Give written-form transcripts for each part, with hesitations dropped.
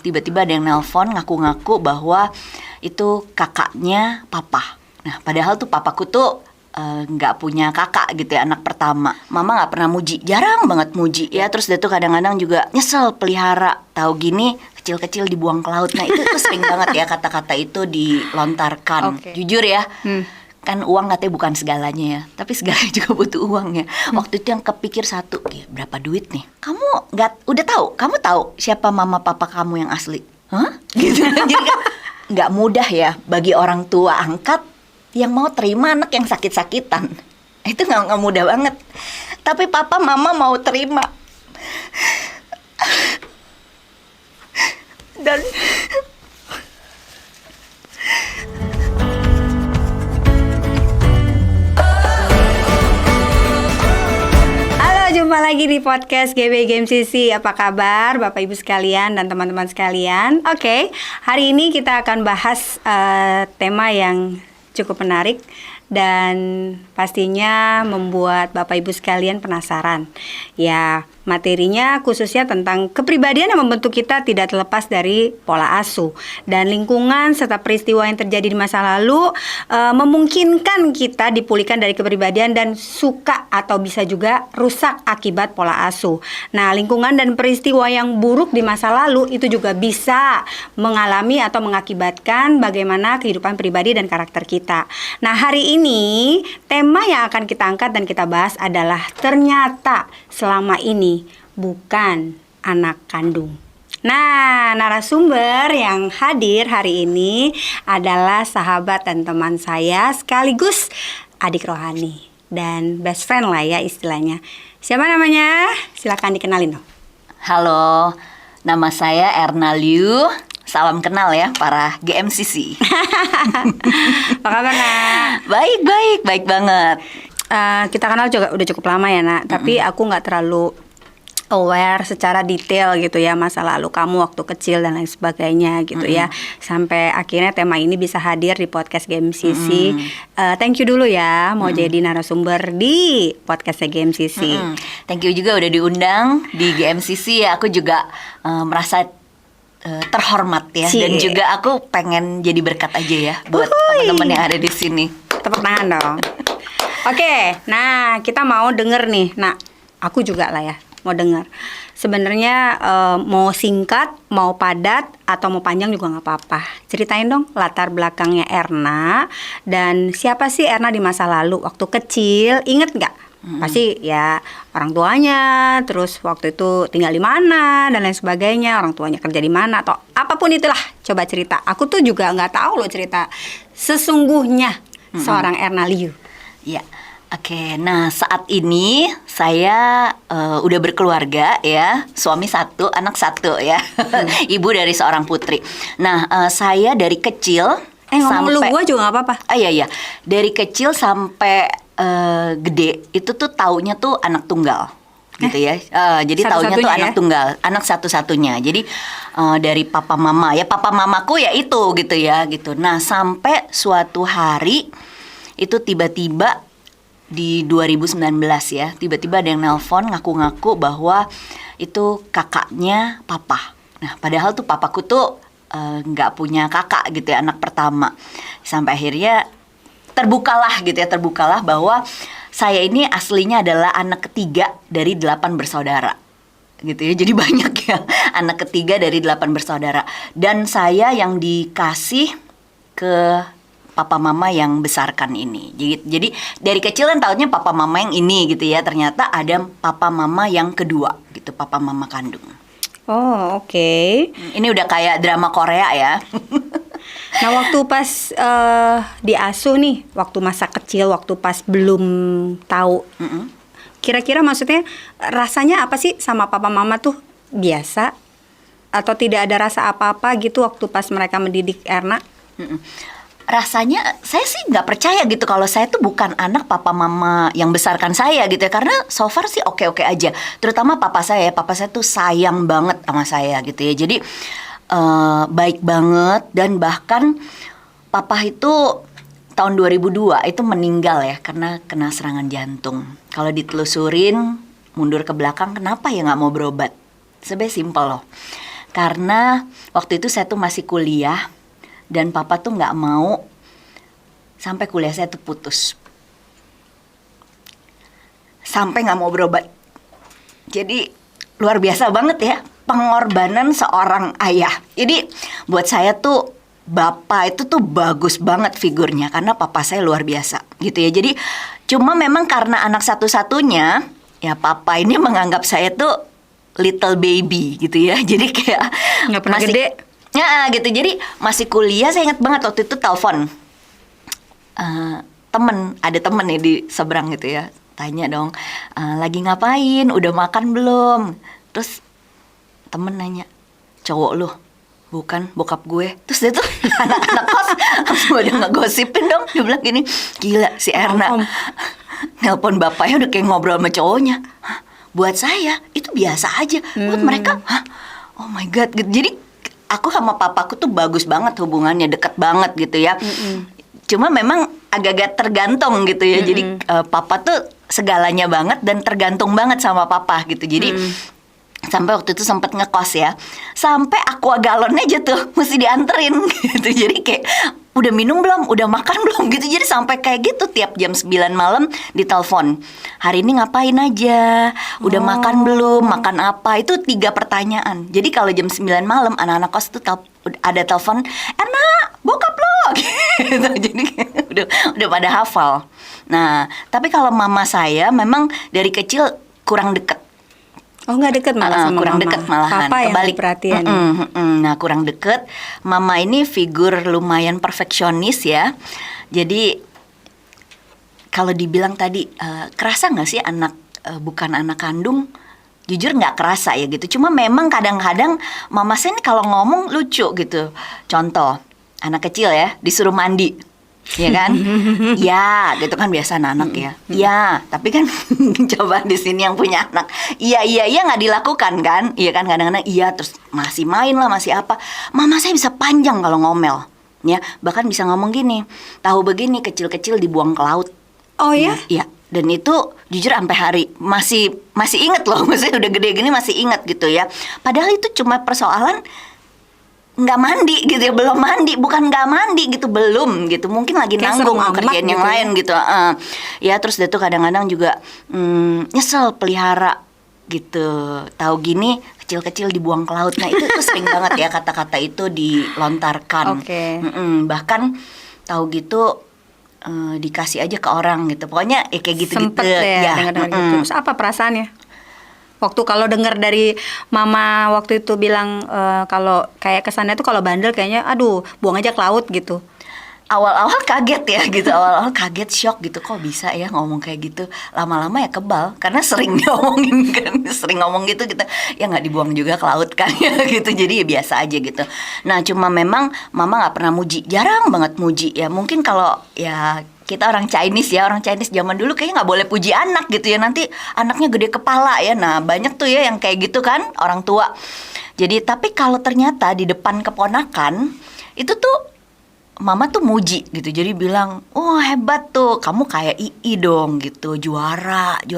tiba-tiba ada yang nelpon ngaku-ngaku bahwa itu kakaknya papa. Nah, padahal tuh papaku tuh nggak punya kakak gitu ya, anak pertama. Mama nggak pernah muji, jarang banget muji ya. Terus dia tuh kadang-kadang juga nyesel pelihara, tahu gini kecil-kecil dibuang ke laut. Nah itu sering banget ya kata-kata itu dilontarkan. Jujur ya, kan uang katanya bukan segalanya ya, tapi segalanya juga butuh uang ya. Waktu itu yang kepikir satu, berapa duit nih? Kamu udah tahu? Kamu tahu siapa mama papa kamu yang asli? Hah? Gitu. Jadi kan nggak mudah ya bagi orang tua angkat yang mau terima anak yang sakit-sakitan. Itu nggak mudah banget. Tapi papa mama mau terima. Dan jumpa lagi di podcast GB Game CC. Apa kabar Bapak Ibu sekalian dan teman-teman sekalian? Oke, hari ini kita akan bahas tema yang cukup menarik dan pastinya membuat Bapak Ibu sekalian penasaran. Ya, materinya khususnya tentang kepribadian yang membentuk kita tidak terlepas dari pola asuh dan lingkungan serta peristiwa yang terjadi di masa lalu memungkinkan kita dipulihkan dari kepribadian dan suka atau bisa juga rusak akibat pola asuh. Nah, lingkungan dan peristiwa yang buruk di masa lalu itu juga bisa mengalami atau mengakibatkan bagaimana kehidupan pribadi dan karakter kita. Nah, hari ini tema yang akan kita angkat dan kita bahas adalah ternyata selama ini bukan anak kandung. Nah, narasumber yang hadir hari ini adalah sahabat dan teman saya sekaligus adik rohani dan best friend lah ya istilahnya. Siapa namanya? Silakan dikenalin dong. Halo, nama saya Erna Liu. Salam kenal ya para GMCC. Apa kabar, Nak? Baik banget. Kita kenal juga udah cukup lama ya, Nak. Tapi aku nggak terlalu aware secara detail gitu ya masa lalu kamu waktu kecil dan lain sebagainya gitu ya. Sampai akhirnya tema ini bisa hadir di podcast GMCC. Thank you dulu ya mau jadi narasumber di podcast GMCC. Thank you juga udah diundang di GMCC ya. Aku juga merasa terhormat ya. Dan juga aku pengen jadi berkat aja ya buat teman-teman yang ada di sini. Tepuk tangan dong. Oke, nah kita mau denger nih. Nah, aku juga lah ya mau denger. Sebenarnya mau singkat, mau padat, atau mau panjang juga nggak apa-apa. Ceritain dong latar belakangnya Erna dan siapa sih Erna di masa lalu waktu kecil. Ingat nggak? Pasti ya orang tuanya, terus waktu itu tinggal di mana dan lain sebagainya, orang tuanya kerja di mana atau apapun itulah. Coba cerita. Aku tuh juga nggak tahu loh cerita sesungguhnya seorang Erna Liu. Ya, oke. Nah, saat ini saya udah berkeluarga ya, suami satu, anak satu ya, ibu dari seorang putri. Nah, saya dari kecil ngomong sampai lu gua juga nggak apa-apa. Iya, dari kecil sampai gede itu tuh taunya tuh anak tunggal, gitu ya. Jadi taunya tuh anak tunggal, anak satu-satunya. Jadi dari papa mama ya, papa mamaku ya itu gitu ya, gitu. Nah, sampai suatu hari itu tiba-tiba di 2019 ya, tiba-tiba ada yang nelpon ngaku-ngaku bahwa itu kakaknya papa. Nah, padahal tuh papaku tuh nggak punya kakak gitu ya, anak pertama. Sampai akhirnya terbukalah bahwa saya ini aslinya adalah anak ketiga dari 8 bersaudara gitu ya. Jadi banyak ya, anak ketiga dari 8 bersaudara. Dan saya yang dikasih ke papa mama yang besarkan ini. Jadi dari kecil kan taunya papa mama yang ini gitu ya. Ternyata ada papa mama yang kedua gitu, papa mama kandung. Oh, oke. Ini udah kayak drama Korea ya. Nah, waktu pas diasuh nih, waktu masa kecil, waktu pas belum tahu. Kira-kira maksudnya rasanya apa sih sama papa mama tuh? Biasa atau tidak ada rasa apa-apa gitu waktu pas mereka mendidik Erna? Rasanya saya sih nggak percaya gitu kalau saya tuh bukan anak papa mama yang besarkan saya gitu ya, karena so far sih oke-oke aja. Terutama papa saya tuh sayang banget sama saya gitu ya. Jadi baik banget, dan bahkan papa itu tahun 2002 itu meninggal ya karena kena serangan jantung. Kalau ditelusurin mundur ke belakang, kenapa ya nggak mau berobat? Sebenarnya simpel loh. Karena waktu itu saya tuh masih kuliah dan papa tuh nggak mau sampai kuliah saya tuh putus. Sampai nggak mau berobat. Jadi luar biasa banget ya pengorbanan seorang ayah. Jadi buat saya tuh bapak itu tuh bagus banget figurnya karena papa saya luar biasa gitu ya. Jadi cuma memang karena anak satu-satunya ya papa ini menganggap saya tuh little baby gitu ya. Jadi kayak nggak pernah masih gede. Ya gitu. Jadi masih kuliah saya ingat banget waktu itu telepon ada temen nih di seberang gitu ya. Tanya dong, lagi ngapain? Udah makan belum? Terus temen nanya, cowok lu? Bukan, bokap gue. Terus dia tuh anak-anak kos langsung udah ngegosipin dong. Dia bilang gini, gila si Erna nelpon bapaknya udah kayak ngobrol sama cowoknya. Hah, buat saya itu biasa aja. Buat mereka, hah, oh my god gitu. Jadi aku sama papaku tuh bagus banget hubungannya, deket banget gitu ya. Cuma memang agak-agak tergantung gitu ya. Jadi papa tuh segalanya banget dan tergantung banget sama papa gitu. Jadi sampai waktu itu sempat ngekos ya. Sampai aqua galon aja tuh mesti dianterin gitu. Jadi kayak udah minum belum? Udah makan belum? Gitu. Jadi sampai kayak gitu tiap jam 9 malam ditelepon. Hari ini ngapain aja? Udah makan belum? Makan apa? Itu 3 pertanyaan. Jadi kalau jam 9 malam anak-anak kos tuh ada telepon, "Erna, bokap lo." Gitu. Jadi udah pada hafal. Nah, tapi kalau mama saya memang dari kecil kurang deket. Oh, nggak deket malah sama kurang mama. deket malahan. Papa yang Kebalik. perhatian. Nah, kurang deket. Mama ini figur lumayan perfeksionis ya. Jadi kalau dibilang tadi kerasa nggak sih anak bukan anak kandung? Jujur nggak kerasa ya gitu. Cuma memang kadang-kadang mama saya ini kalau ngomong lucu gitu. Contoh, anak kecil ya disuruh mandi. Ya kan, ya gitu kan biasa anak ya. Ya, tapi kan coba di sini yang punya anak, iya nggak dilakukan kan? Iya kan kadang-kadang iya terus masih main lah masih apa. Mama saya bisa panjang kalau ngomel, ya bahkan bisa ngomong gini, tahu begini kecil-kecil dibuang ke laut. Oh ya? Iya. Dan itu jujur sampai hari masih inget loh, maksudnya udah gede gini masih inget gitu ya. Padahal itu cuma persoalan nggak mandi gitu ya, belum mandi, bukan nggak mandi gitu, belum gitu, mungkin lagi Kayak nanggung serem kerjaan amat yang gitu lain gitu. Ya terus dia tuh kadang-kadang juga nyesel pelihara gitu, tahu gini kecil-kecil dibuang ke laut. Nah itu sering banget ya kata-kata itu dilontarkan. Bahkan tahu gitu dikasih aja ke orang gitu, pokoknya kayak gitu-gitu. Sempet ya dengar gitu. Terus apa perasaannya? Waktu kalau dengar dari mama waktu itu bilang kalau kayak kesannya tuh kalau bandel kayaknya aduh buang aja ke laut gitu. Awal-awal kaget ya gitu, awal-awal kaget, shock gitu, kok bisa ya ngomong kayak gitu. Lama-lama ya kebal, karena sering diomongin kan, sering ngomong gitu kita, ya nggak dibuang juga ke laut kan ya gitu, jadi ya biasa aja gitu. Nah cuma memang mama nggak pernah muji, jarang banget muji ya. Mungkin kalau ya kita orang Chinese ya, orang Chinese zaman dulu kayaknya nggak boleh puji anak gitu ya, nanti anaknya gede kepala ya. Nah banyak tuh ya yang kayak gitu kan orang tua. Jadi tapi kalau ternyata di depan keponakan itu tuh mama tuh muji gitu, jadi bilang, oh hebat tuh, kamu kayak Ii dong gitu, juara 1,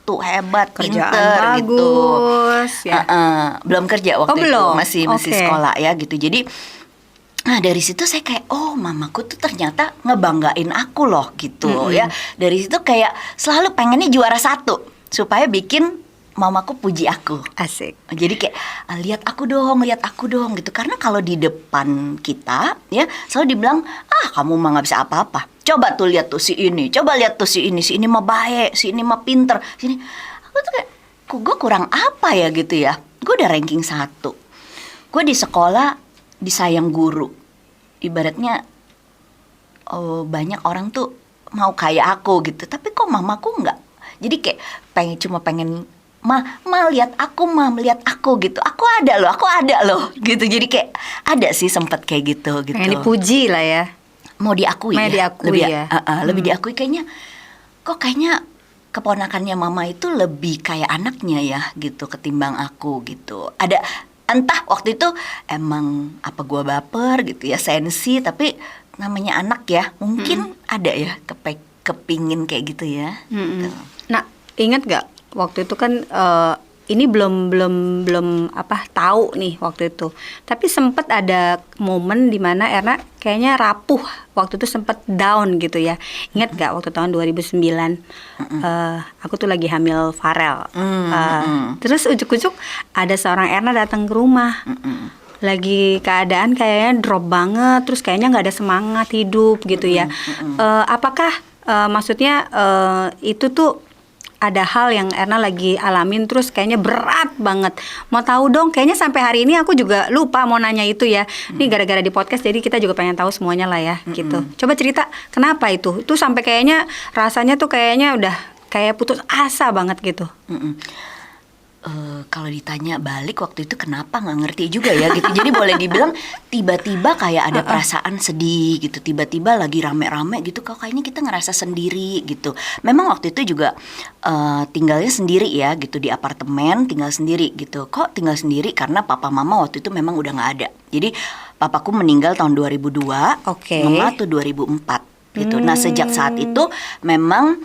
hebat, Kerjaan pinter bagus, gitu. ya. Belum kerja waktu itu, belum? masih sekolah ya gitu. Jadi, nah dari situ saya kayak, oh mamaku tuh ternyata ngebanggain aku loh gitu ya. Dari situ kayak selalu pengennya juara 1 supaya bikin mamaku puji aku. Asik. Jadi kayak lihat aku dong gitu. Karena kalau di depan kita ya selalu dibilang, kamu mah nggak bisa apa-apa. Coba tuh lihat tuh si ini, si ini mah baik, si ini mah pinter, sini. Aku tuh kayak, gue kurang apa ya gitu ya. Gue udah ranking 1. Gue di sekolah disayang guru. Ibaratnya banyak orang tuh mau kayak aku gitu. Tapi kok mamaku nggak. Jadi kayak cuma pengen Ma lihat aku, melihat aku gitu. Aku ada loh gitu. Jadi kayak ada sih sempat kayak gitu. Pengen dipuji lah ya. Mau diakui ya. Lebih diakui kayaknya. Kok kayaknya keponakannya mama itu lebih kayak anaknya ya gitu ketimbang aku gitu. Ada entah waktu itu emang apa gua baper gitu ya, sensi, tapi namanya anak ya. Mungkin ada ya kepingin kayak gitu ya. Gitu. Nah, ingat gak waktu itu kan ini belum tahu nih waktu itu. Tapi sempat ada momen di mana Erna kayaknya rapuh waktu itu, sempat down gitu ya. Ingat gak waktu tahun 2009 aku tuh lagi hamil Farel. Terus ujuk-ujuk ada seorang Erna datang ke rumah. Lagi keadaan kayaknya drop banget, terus kayaknya nggak ada semangat hidup gitu ya. Apakah maksudnya itu tuh ada hal yang Erna lagi alamin terus kayaknya berat banget. Mau tahu dong, kayaknya sampai hari ini aku juga lupa mau nanya itu ya. Ini gara-gara di podcast jadi kita juga pengen tahu semuanya lah ya gitu. Coba cerita kenapa itu? Itu sampai kayaknya rasanya tuh kayaknya udah kayak putus asa banget gitu. Kalau ditanya balik waktu itu kenapa nggak ngerti juga ya gitu. Jadi boleh dibilang tiba-tiba kayak ada perasaan sedih gitu. Tiba-tiba lagi rame-rame gitu, kok kayaknya kita ngerasa sendiri gitu. Memang waktu itu juga tinggalnya sendiri ya gitu, di apartemen tinggal sendiri gitu. Kok tinggal sendiri? Karena papa mama waktu itu memang udah nggak ada. Jadi papaku meninggal tahun 2002, mama tuh 2004 gitu. Nah sejak saat itu memang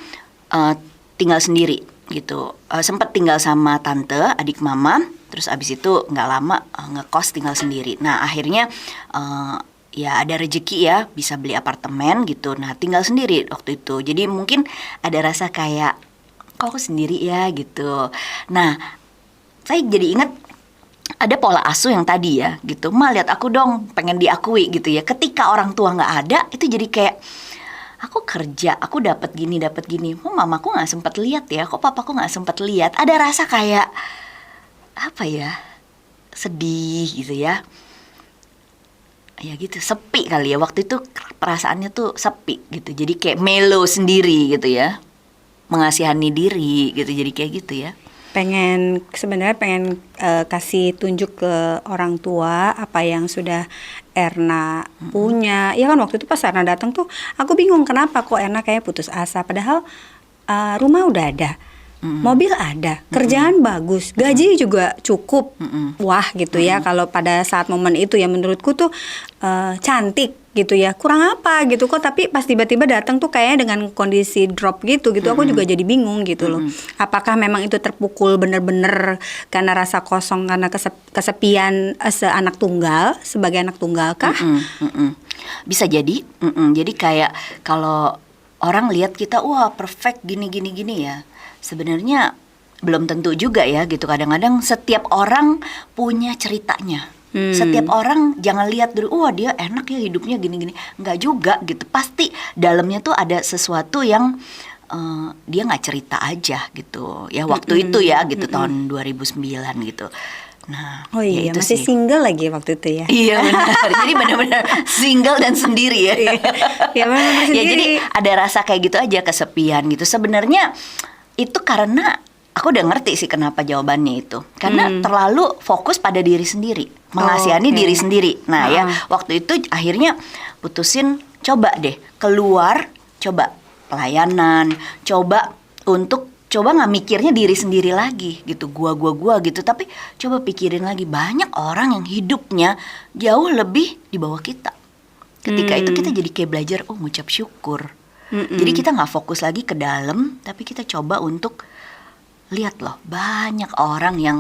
tinggal sendiri gitu. Sempat tinggal sama tante, adik mama, terus abis itu nggak lama ngekos tinggal sendiri. Nah akhirnya ya ada rezeki ya bisa beli apartemen gitu. Nah tinggal sendiri waktu itu. Jadi mungkin ada rasa kayak kok aku sendiri ya gitu. Nah saya jadi ingat ada pola asuh yang tadi ya gitu. Ma lihat aku dong, pengen diakui gitu ya. Ketika orang tua nggak ada itu jadi kayak aku kerja, aku dapat gini. Oh, mamaku nggak sempat lihat ya, kok papaku nggak sempat lihat. Ada rasa kayak apa ya, sedih gitu ya. Ya gitu, sepi kali ya. Waktu itu perasaannya tuh sepi gitu. Jadi kayak melo sendiri gitu ya, mengasihani diri gitu. Jadi kayak gitu ya. Sebenarnya pengen kasih tunjuk ke orang tua apa yang sudah Erna punya. Ya kan waktu itu pas Erna datang tuh aku bingung kenapa kok Erna kayak putus asa, padahal rumah udah ada, mobil ada, kerjaan bagus, gaji juga cukup. Wah gitu ya, kalau pada saat momen itu ya menurutku tuh cantik gitu ya. Kurang apa gitu kok, tapi pas tiba-tiba datang tuh kayaknya dengan kondisi drop gitu aku juga jadi bingung gitu loh. Apakah memang itu terpukul bener-bener karena rasa kosong, karena kesepian seanak tunggal, sebagai anak tunggal kah? Bisa jadi. Jadi kayak kalau orang lihat kita wah perfect gini ya, sebenarnya belum tentu juga ya gitu. Kadang-kadang setiap orang punya ceritanya. Setiap orang jangan lihat dulu, wah dia enak ya hidupnya gini-gini. Enggak juga gitu. Pasti dalamnya tuh ada sesuatu yang dia nggak cerita aja gitu. Ya waktu itu ya gitu, tahun 2009 gitu. Nah, oh iya, ya itu masih sih. single lagi waktu itu ya. Iya benar. Jadi benar-benar single dan sendiri ya. Ya benar-benar sendiri. Ya jadi ada rasa kayak gitu aja, kesepian gitu. Sebenarnya itu karena aku udah ngerti sih kenapa jawabannya itu. Karena terlalu fokus pada diri sendiri, mengasihani diri sendiri. Nah ya waktu itu akhirnya putusin coba deh keluar, coba pelayanan, coba nggak mikirnya diri sendiri lagi gitu, gua gitu. Tapi coba pikirin lagi, banyak orang yang hidupnya jauh lebih di bawah kita. Ketika itu kita jadi kayak belajar ngucap syukur. Jadi kita nggak fokus lagi ke dalam, tapi kita coba untuk lihat loh, banyak orang yang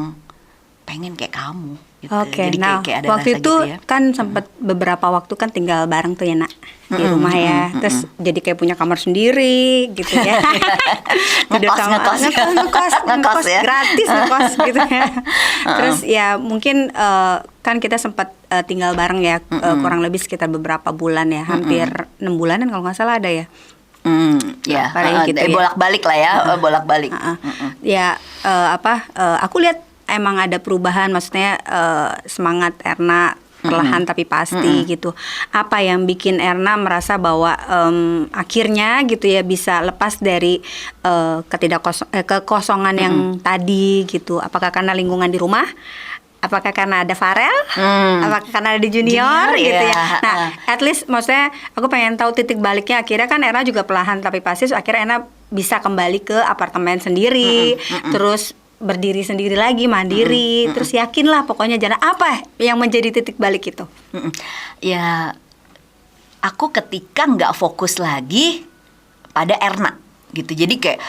pengen kayak kamu gitu. Oke, jadi nah kayak ada waktu rasa itu gitu ya. kan sempat beberapa waktu kan tinggal bareng tuh ya nak di rumah ya, terus jadi kayak punya kamar sendiri gitu ya. ngekos ya, gratis ngekos gitu ya. Terus ya mungkin kan kita sempat tinggal bareng ya, kurang lebih sekitar beberapa bulan ya, hampir 6 bulanan kalau nggak salah ada ya. Ya, gitu ya. bolak-balik lah ya, bolak-balik. Ya aku lihat emang ada perubahan, maksudnya semangat Erna perlahan tapi pasti gitu. Apa yang bikin Erna merasa bahwa akhirnya gitu ya bisa lepas dari kekosongan yang tadi gitu? Apakah karena lingkungan di rumah? Apakah karena ada Farel? Apakah karena ada Junior gitu ya? Nah, at least maksudnya aku pengen tahu titik baliknya. Akhirnya kan Erna juga perlahan tapi pasti akhirnya Erna bisa kembali ke apartemen sendiri, terus berdiri sendiri lagi, mandiri, terus yakinlah pokoknya jalan. Apa yang menjadi titik balik itu? Ya, aku ketika nggak fokus lagi pada Erna gitu. Jadi kayak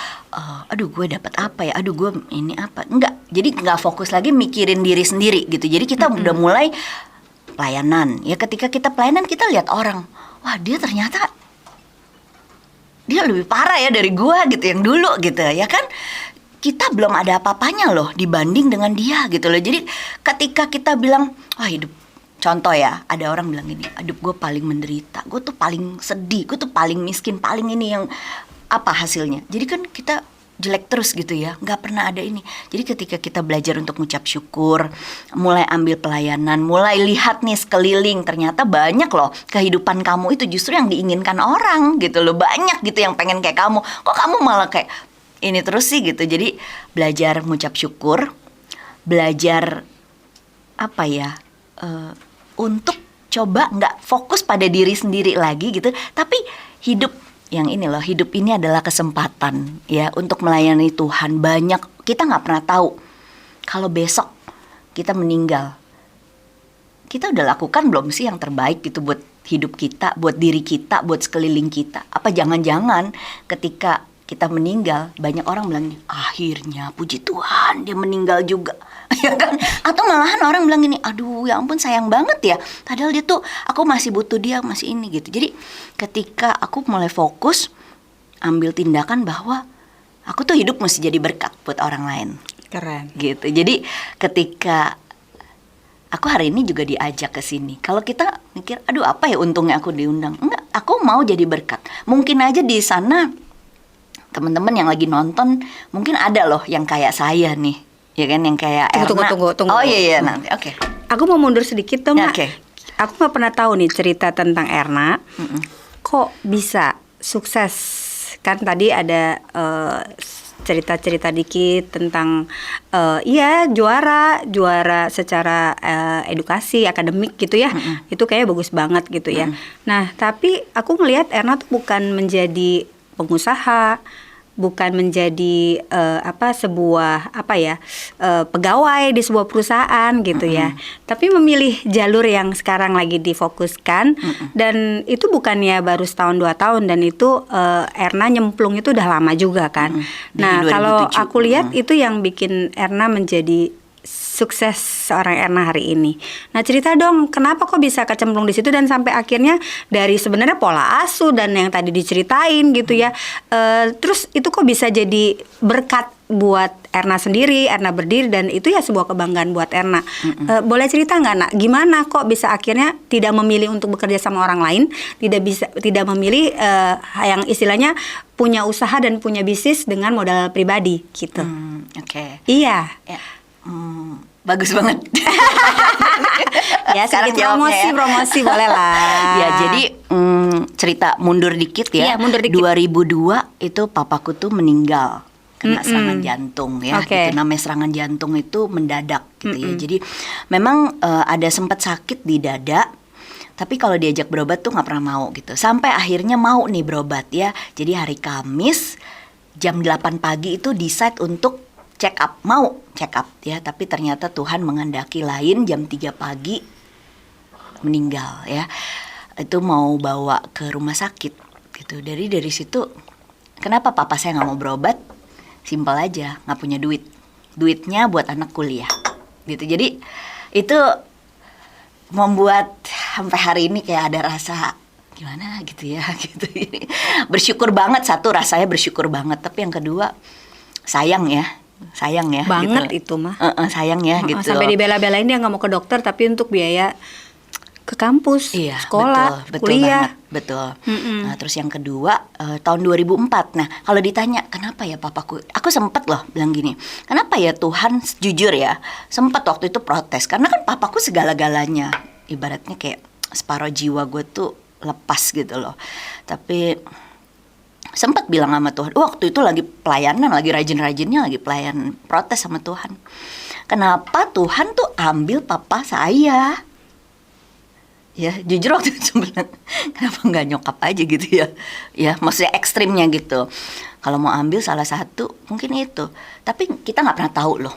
aduh gue dapat apa ya, aduh gue ini apa, enggak. Jadi nggak fokus lagi mikirin diri sendiri gitu. Jadi kita udah mulai pelayanan ya. Ketika kita pelayanan kita lihat orang, wah dia ternyata dia lebih parah ya dari gue gitu yang dulu gitu ya kan. Kita belum ada apa-apanya loh dibanding dengan dia gitu loh. Jadi ketika kita bilang wah hidup, contoh ya, ada orang bilang gini, hidup gue paling menderita, gue tuh paling sedih, gue tuh paling miskin, paling ini, yang apa hasilnya? Jadi kan kita jelek terus gitu ya, nggak pernah ada ini. Jadi ketika kita belajar untuk mengucap syukur, mulai ambil pelayanan, mulai lihat nih sekeliling, ternyata banyak loh kehidupan kamu itu justru yang diinginkan orang gitu loh. Banyak gitu yang pengen kayak kamu, kok kamu malah kayak ini terus sih gitu. Jadi belajar mengucap syukur, belajar apa ya, untuk coba nggak fokus pada diri sendiri lagi gitu, tapi hidup yang ini loh, hidup ini adalah kesempatan ya untuk melayani Tuhan. Banyak kita nggak pernah tahu kalau besok kita meninggal, kita udah lakukan belum sih yang terbaik gitu buat hidup kita, buat diri kita, buat sekeliling kita. Apa jangan-jangan ketika kita meninggal banyak orang bilang akhirnya puji Tuhan dia meninggal juga ya kan? Atau malahan orang bilang gini, aduh ya ampun sayang banget ya, padahal dia tuh aku masih butuh dia, masih ini gitu. Jadi ketika aku mulai fokus ambil tindakan bahwa aku tuh hidup mesti jadi berkat buat orang lain. Keren gitu. Jadi ketika aku hari ini juga diajak ke sini, kalau kita mikir aduh apa ya untungnya aku diundang, enggak, aku mau jadi berkat. Mungkin aja di sana teman-teman yang lagi nonton mungkin ada loh yang kayak saya nih, ya kan, yang kayak Erna. Tunggu. Oh iya nanti. Oke. Aku mau mundur sedikit tuh, Mak. Oke. Aku nggak pernah tahu nih cerita tentang Erna. Kok bisa sukses? Kan tadi ada cerita-cerita dikit tentang juara secara edukasi akademik gitu ya. Itu kayaknya bagus banget gitu ya. Nah, tapi aku ngelihat Erna tuh bukan menjadi pengusaha, bukan menjadi sebuah pegawai di sebuah perusahaan gitu ya, tapi memilih jalur yang sekarang lagi difokuskan, dan itu bukannya baru setahun 2 tahun, dan itu Erna nyemplung itu udah lama juga kan. Nah kalau aku lihat itu yang bikin Erna menjadi sukses seorang Erna hari ini. Nah cerita dong, kenapa kok bisa kecemplung di situ dan sampai akhirnya dari sebenarnya pola asuh dan yang tadi diceritain gitu ya, terus itu kok bisa jadi berkat buat Erna sendiri, Erna berdiri, dan itu ya sebuah kebanggaan buat Erna. Boleh cerita nggak Nak, gimana kok bisa akhirnya tidak memilih untuk bekerja sama orang lain, tidak memilih yang istilahnya punya usaha dan punya bisnis dengan modal pribadi gitu? Oke. Iya. Ya. Bagus banget. Ya sedikit promosi boleh lah. Ya jadi cerita mundur dikit ya. Iya, mundur dikit. 2002 itu papaku tuh meninggal kena serangan jantung ya. Okay. Gitu. Namanya serangan jantung itu mendadak gitu ya. Jadi memang ada sempat sakit di dada. Tapi kalau diajak berobat tuh nggak pernah mau gitu. Sampai akhirnya mau nih berobat ya. Jadi hari Kamis jam 8 pagi itu decide untuk check up, mau check up ya, tapi ternyata Tuhan menghendaki lain, jam 3 pagi meninggal ya. Itu mau bawa ke rumah sakit gitu. Dari situ kenapa papa saya nggak mau berobat? Simpel aja, nggak punya duit. Duitnya buat anak kuliah gitu. Jadi itu membuat sampai hari ini kayak ada rasa gimana gitu ya gitu. Bersyukur banget, satu rasanya bersyukur banget, tapi yang kedua sayang ya banget gitu. Itu mah sayang ya gitu. Sampai dibela-belain dia nggak mau ke dokter tapi untuk biaya ke kampus, iya, sekolah, betul kuliah banget, betul. Nah terus yang kedua tahun 2004. Nah kalau ditanya kenapa ya papaku, aku sempet loh bilang gini, kenapa ya Tuhan, jujur ya sempet waktu itu protes, karena kan papaku segala-galanya, ibaratnya kayak separuh jiwa gue tuh lepas gitu loh. Tapi sempat bilang sama Tuhan, waktu itu lagi pelayanan, lagi rajin-rajinnya, lagi pelayan, protes sama Tuhan. Kenapa Tuhan tuh ambil papa saya? Ya jujur waktu itu bilang, kenapa nggak nyokap aja gitu ya? Ya maksudnya ekstrimnya gitu. Kalau mau ambil salah satu mungkin itu. Tapi kita nggak pernah tahu loh.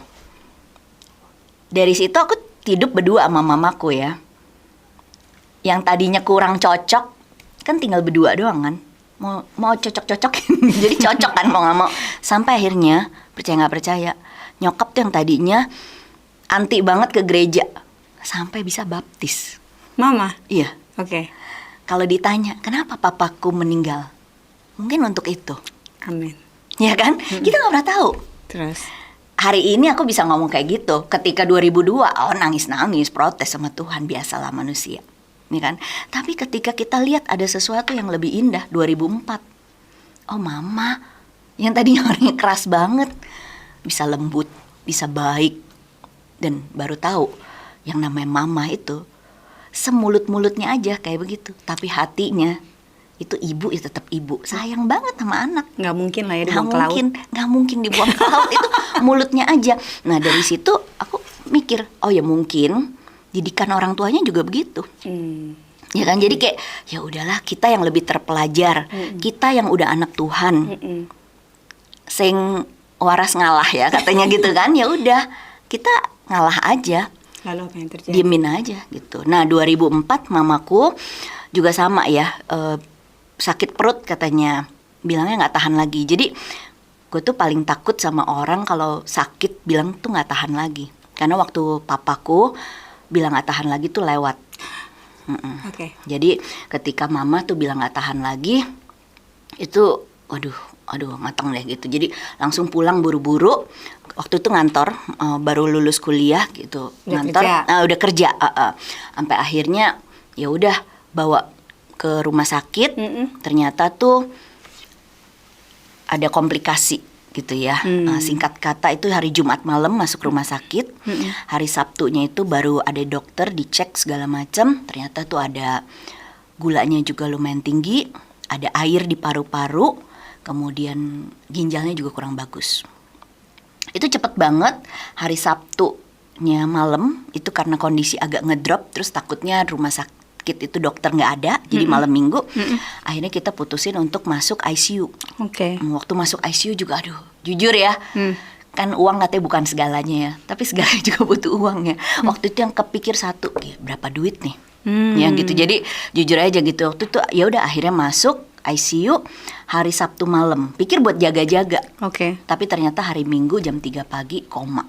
Dari situ aku hidup berdua sama mamaku ya. Yang tadinya kurang cocok, kan tinggal berdua doang kan. mau cocok-cocokin. Jadi cocok kan mau nggak mau. Sampai akhirnya percaya nggak percaya, nyokap tuh yang tadinya anti banget ke gereja sampai bisa baptis. Mama? Iya. Oke. Kalau ditanya kenapa papaku meninggal, mungkin untuk itu. Amin. Ya kan? Kita nggak pernah tahu. Terus? Hari ini aku bisa ngomong kayak gitu. Ketika 2002, nangis-nangis, protes sama Tuhan, biasalah manusia, nih kan. Tapi ketika kita lihat ada sesuatu yang lebih indah, 2004, mama, yang tadinya orangnya keras banget, bisa lembut, bisa baik, dan baru tahu yang namanya mama itu semulut-mulutnya aja kayak begitu, tapi hatinya itu ibu ya tetap ibu, sayang banget sama anak. Nggak mungkin lah ya dibuang ke laut. Nggak mungkin dibuang ke laut, itu mulutnya aja. Nah dari situ aku mikir, oh ya mungkin didikan orang tuanya juga begitu. Ya kan, jadi kayak ya udahlah, kita yang lebih terpelajar, kita yang udah anak Tuhan, sing waras ngalah ya katanya gitu kan. Ya udah, kita ngalah aja. Lalu apa yang terjadi? Diemin aja gitu. Nah 2004 mamaku juga sama ya, sakit perut katanya, bilangnya nggak tahan lagi. Jadi gue tuh paling takut sama orang kalau sakit bilang tuh nggak tahan lagi. Karena waktu papaku bilang nggak tahan lagi tuh lewat. Oke. Jadi ketika mama tuh bilang nggak tahan lagi, itu aduh matang deh gitu. Jadi langsung pulang buru-buru. Waktu itu ngantor, baru lulus kuliah gitu. Udah kerja. Sampai akhirnya ya udah bawa ke rumah sakit. Ternyata tuh ada komplikasi gitu ya. Singkat kata itu hari Jumat malam masuk rumah sakit. Hari Sabtunya itu baru ada dokter dicek segala macam. Ternyata tuh ada gulanya juga lumayan tinggi, ada air di paru-paru, kemudian ginjalnya juga kurang bagus. Itu cepet banget. Hari Sabtunya malam itu karena kondisi agak ngedrop, terus takutnya rumah sakit itu dokter nggak ada, jadi malam minggu akhirnya kita putusin untuk masuk ICU. Waktu masuk ICU juga aduh jujur ya, kan uang katanya bukan segalanya ya, tapi segalanya juga butuh uang ya. Waktu itu yang kepikir satu, berapa duit nih, ya gitu. Jadi jujur aja gitu, waktu itu ya udah akhirnya masuk ICU hari Sabtu malam, pikir buat jaga-jaga. Tapi ternyata hari Minggu jam 3 pagi koma,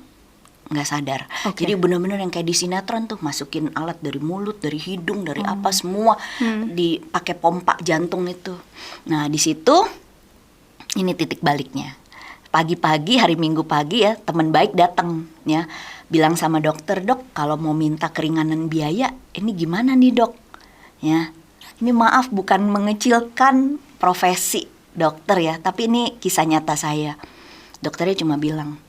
nggak sadar. Jadi benar-benar yang kayak di sinetron tuh, masukin alat dari mulut, dari hidung, dari apa semua, dipakai pompa jantung itu. Nah di situ ini titik baliknya. Pagi-pagi hari Minggu pagi ya, teman baik datang ya, bilang sama dokter, dok kalau mau minta keringanan biaya ini gimana nih dok? Ya, ini maaf bukan mengecilkan profesi dokter ya, tapi ini kisah nyata saya. Dokternya cuma bilang,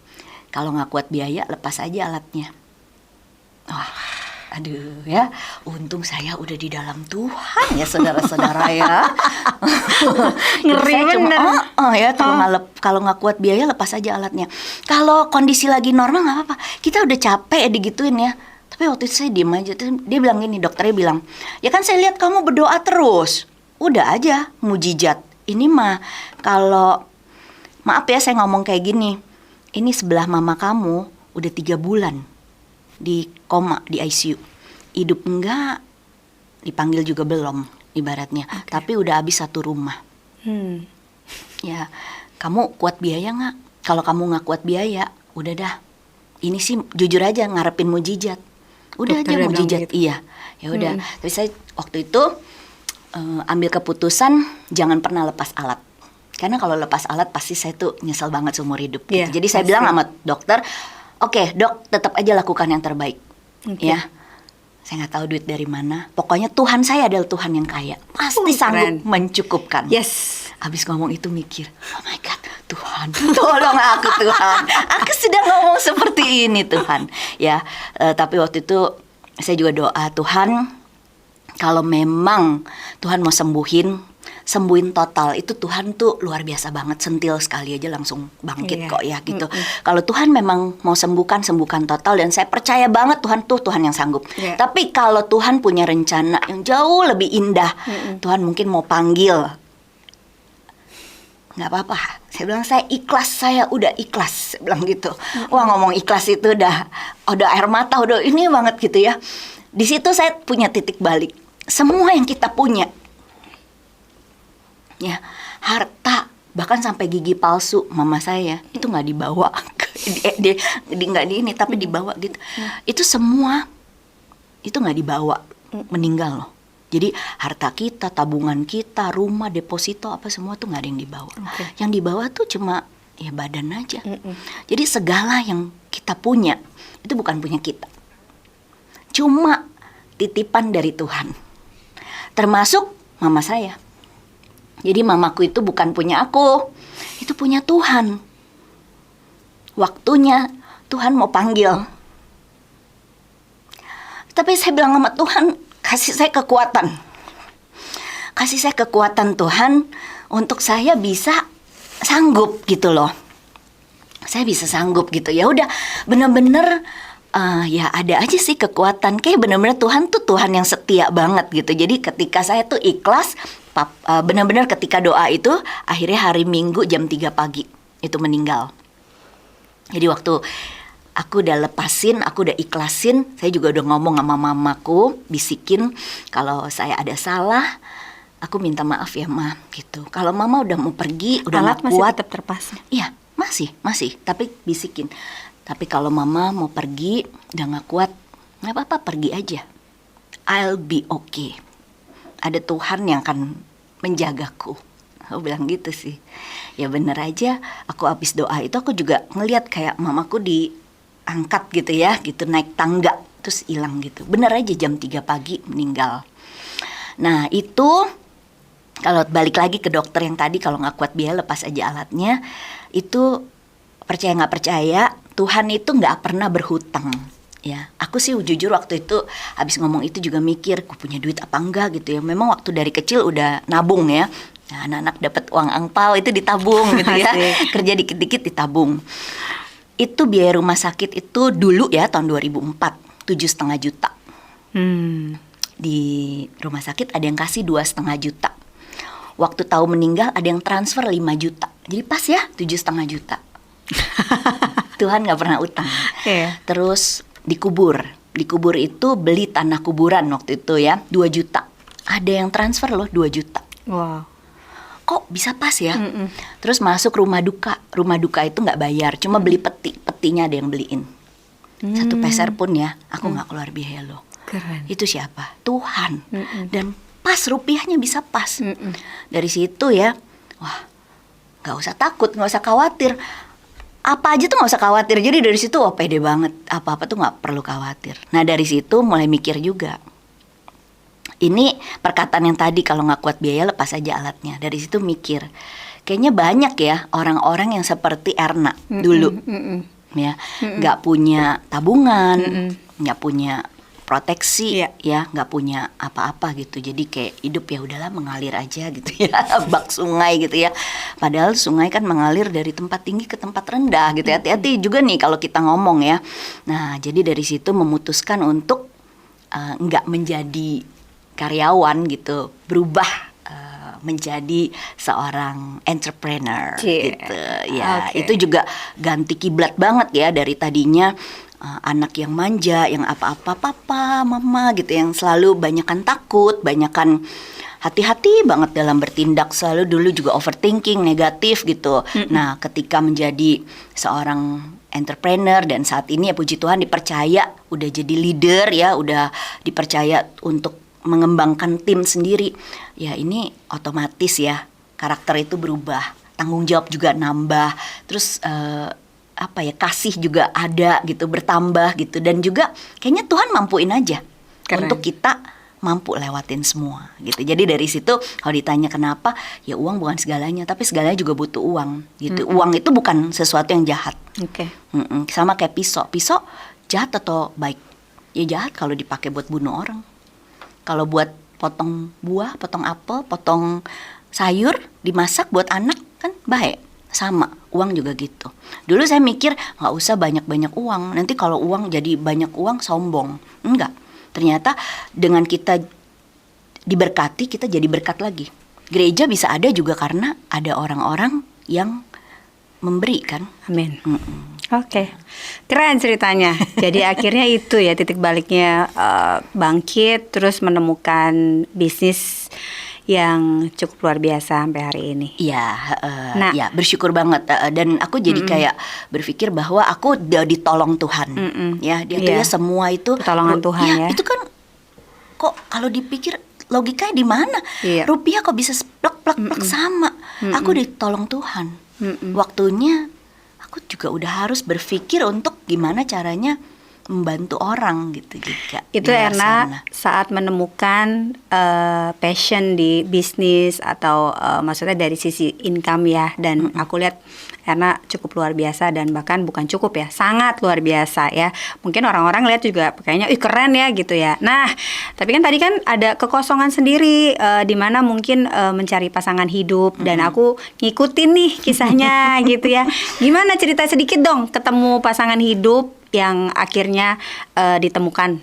kalau nggak kuat biaya lepas aja alatnya. Wah, aduh ya, untung saya udah di dalam Tuhan ya saudara-saudara ya. Ngeri bener. Ya kalau nggak kuat biaya lepas aja alatnya. Kalau kondisi lagi normal nggak apa-apa. Kita udah capek ya digituin ya. Tapi waktu itu saya diem aja. Dia bilang gini, dokternya bilang, ya kan saya lihat kamu berdoa terus. Udah aja mujizat. Ini mah kalau maaf ya saya ngomong kayak gini, ini sebelah mama kamu udah 3 bulan di koma di ICU. Hidup enggak, dipanggil juga belum ibaratnya. Tapi udah habis 1 rumah. Ya, kamu kuat biaya nggak? Kalau kamu nggak kuat biaya, udah dah. Ini sih jujur aja ngarepin mujizat. Udah dokter aja mujizat, gitu. Iya. Ya udah. Tapi saya waktu itu ambil keputusan jangan pernah lepas alat. Karena kalau lepas alat pasti saya tuh nyesel banget seumur hidup. Gitu. Jadi saya bilang sama dokter, oke, dok, tetap aja lakukan yang terbaik. Ya. Saya nggak tahu duit dari mana. Pokoknya Tuhan saya adalah Tuhan yang kaya. Pasti sanggup mencukupkan. Yes. Abis ngomong itu mikir, oh my God, Tuhan, tolong aku Tuhan. Aku sedang ngomong seperti ini Tuhan. Ya, tapi waktu itu saya juga doa, Tuhan, kalau memang Tuhan mau sembuhin total, itu Tuhan tuh luar biasa banget, sentil sekali aja langsung bangkit kok ya gitu. Kalau Tuhan memang mau sembuhkan total, dan saya percaya banget Tuhan tuh Tuhan yang sanggup. Tapi kalau Tuhan punya rencana yang jauh lebih indah, Tuhan mungkin mau panggil, nggak apa-apa. Saya bilang saya ikhlas, saya udah ikhlas, saya bilang gitu. Wah, ngomong ikhlas itu udah air mata, udah ini banget gitu ya. Di situ saya punya titik balik. Semua yang kita punya ya, harta, bahkan sampai gigi palsu mama saya itu nggak dibawa nggak di ini tapi dibawa gitu. Itu semua itu nggak dibawa, meninggal loh. Jadi harta kita, tabungan kita, rumah, deposito apa semua tuh nggak ada yang dibawa. Yang dibawa tuh cuma ya badan aja. Jadi segala yang kita punya itu bukan punya kita, cuma titipan dari Tuhan. Termasuk mama saya. Jadi mamaku itu bukan punya aku, itu punya Tuhan. Waktunya Tuhan mau panggil. Tapi saya bilang sama Tuhan, kasih saya kekuatan. Kasih saya kekuatan Tuhan untuk saya bisa sanggup gitu loh. Saya bisa sanggup gitu. Ya udah, bener-bener ya ada aja sih kekuatan. Kayak bener-bener Tuhan tuh Tuhan yang setia banget gitu. Jadi ketika saya tuh ikhlas, benar-benar ketika doa itu akhirnya hari Minggu jam 3 pagi itu meninggal. Jadi waktu aku udah lepasin, aku udah ikhlasin, saya juga udah ngomong sama mamaku, bisikin kalau saya ada salah, aku minta maaf ya Ma gitu. Kalau mama udah mau pergi, udah alat gak masih kuat, tetap terpasang. Iya masih, tapi bisikin. Tapi kalau mama mau pergi, udah gak kuat, gak apa-apa, pergi aja. I'll be okay. Ada Tuhan yang akan menjagaku. Aku bilang gitu sih. Ya bener aja, aku habis doa itu aku juga ngelihat kayak mamaku diangkat gitu ya, gitu naik tangga terus hilang gitu. Bener aja jam 3 pagi meninggal. Nah itu kalau balik lagi ke dokter yang tadi, kalau nggak kuat biaya lepas aja alatnya. Itu percaya nggak percaya, Tuhan itu nggak pernah berhutang. Ya, aku sih jujur waktu itu habis ngomong itu juga mikir, aku punya duit apa enggak gitu ya. Memang waktu dari kecil udah nabung ya. Nah, anak-anak dapat uang angpau itu ditabung gitu ya. Kerja dikit-dikit ditabung. Itu biaya rumah sakit itu dulu ya tahun 2004 7,5 juta. Di rumah sakit ada yang kasih 2,5 juta. Waktu tahu meninggal ada yang transfer 5 juta. Jadi pas ya 7,5 juta. Tuhan nggak pernah utang. Terus dikubur itu beli tanah kuburan waktu itu ya 2 juta. Ada yang transfer loh 2 juta. Wow. Kok bisa pas ya? Terus masuk rumah duka itu nggak bayar, cuma beli petinya ada yang beliin. 1 peser pun ya, aku nggak keluar biaya loh. Keren. Itu siapa? Tuhan. Dan pas rupiahnya bisa pas. Dari situ ya, wah nggak usah takut, nggak usah khawatir. Apa aja tuh nggak usah khawatir. Jadi dari situ pede banget. Apa-apa tuh nggak perlu khawatir. Nah dari situ mulai mikir juga. Ini perkataan yang tadi kalau nggak kuat biaya lepas aja alatnya. Dari situ mikir. Kayaknya banyak ya orang-orang yang seperti Erna dulu. Ya, nggak punya tabungan, nggak punya proteksi, ya nggak punya apa-apa gitu. Jadi kayak hidup ya udahlah mengalir aja gitu ya, bak sungai gitu ya. Padahal sungai kan mengalir dari tempat tinggi ke tempat rendah gitu. Hati-hati juga nih kalau kita ngomong ya. Nah jadi dari situ memutuskan untuk nggak menjadi karyawan gitu, berubah menjadi seorang entrepreneur gitu ya. Itu juga ganti kiblat banget ya dari tadinya anak yang manja, yang apa-apa papa, mama gitu, yang selalu banyakan takut, banyakan hati-hati banget dalam bertindak, selalu dulu juga overthinking, negatif gitu. Nah, ketika menjadi seorang entrepreneur dan saat ini ya puji Tuhan dipercaya udah jadi leader ya, udah dipercaya untuk mengembangkan tim sendiri. Ya ini otomatis ya karakter itu berubah, tanggung jawab juga nambah, terus kasih juga ada gitu, bertambah gitu. Dan juga kayaknya Tuhan mampuin aja. Keren. Untuk kita mampu lewatin semua gitu. Jadi dari situ kalau ditanya kenapa, ya uang bukan segalanya, tapi segalanya juga butuh uang gitu. Uang itu bukan sesuatu yang jahat. Sama kayak pisau jahat atau baik? Ya jahat kalau dipakai buat bunuh orang. Kalau buat potong buah, potong apel, potong sayur, dimasak buat anak kan baik. Sama, uang juga gitu. Dulu saya mikir nggak usah banyak-banyak uang. Nanti kalau uang jadi banyak uang sombong. Enggak. Ternyata dengan kita diberkati, kita jadi berkat lagi. Gereja bisa ada juga karena ada orang-orang yang memberi kan. Amin. Oke. Keren ceritanya. Jadi akhirnya itu ya titik baliknya, bangkit terus menemukan bisnis yang cukup luar biasa sampai hari ini. Iya, Nah. ya bersyukur banget, dan aku jadi kayak berpikir bahwa aku udah ditolong Tuhan, ya dia tuh Iya. ya semua itu Pertolongan Tuhan ya. Itu kan kok kalau dipikir logikanya di mana? Iya. Rupiah kok bisa plek sama? Aku ditolong Tuhan. Waktunya aku juga udah harus berpikir untuk gimana caranya membantu orang gitu juga. Itu di luar Erna sana. saat menemukan passion di bisnis atau maksudnya dari sisi income ya, dan aku lihat Erna cukup luar biasa, dan bahkan bukan cukup ya, sangat luar biasa ya. Mungkin orang-orang lihat juga kayaknya keren ya gitu ya. Nah, tapi kan tadi kan ada kekosongan sendiri di mana mungkin mencari pasangan hidup, dan aku ngikutin nih kisahnya gitu ya. Gimana, cerita sedikit dong ketemu pasangan hidup yang akhirnya ditemukan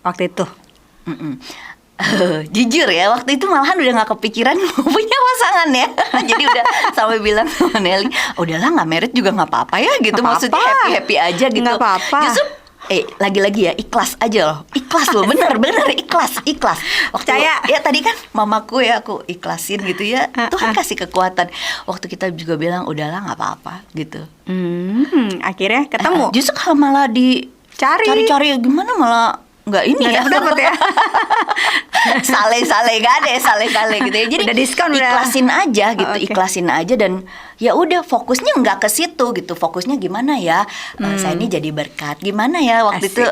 waktu itu. Jujur ya, waktu itu malahan udah gak kepikiran mau punya pasangan ya. Jadi udah sampai bilang sama Nelly, udahlah nggak married juga nggak apa-apa ya gitu. Nggak Maksudnya apa-apa. happy aja gitu. Nggak apa-apa. Justru lagi-lagi ya ikhlas aja loh. Ikhlas loh, bener-bener ikhlas. Waktu Percaya. ya tadi kan mamaku ya aku ikhlasin gitu ya. Tuhan kasih kekuatan. Waktu kita juga bilang udahlah nggak apa-apa gitu. Akhirnya ketemu. Justru kalau malah cari-cari gimana malah nggak ini ya. Dapet ya. Sale gak ada ya, sale gitu ya. Jadi Udah diskon udah. ikhlasin aja gitu, Oke. ikhlasin aja, dan ya udah fokusnya nggak ke situ gitu. Fokusnya gimana ya, saya ini jadi berkat. Gimana ya waktu Asik. itu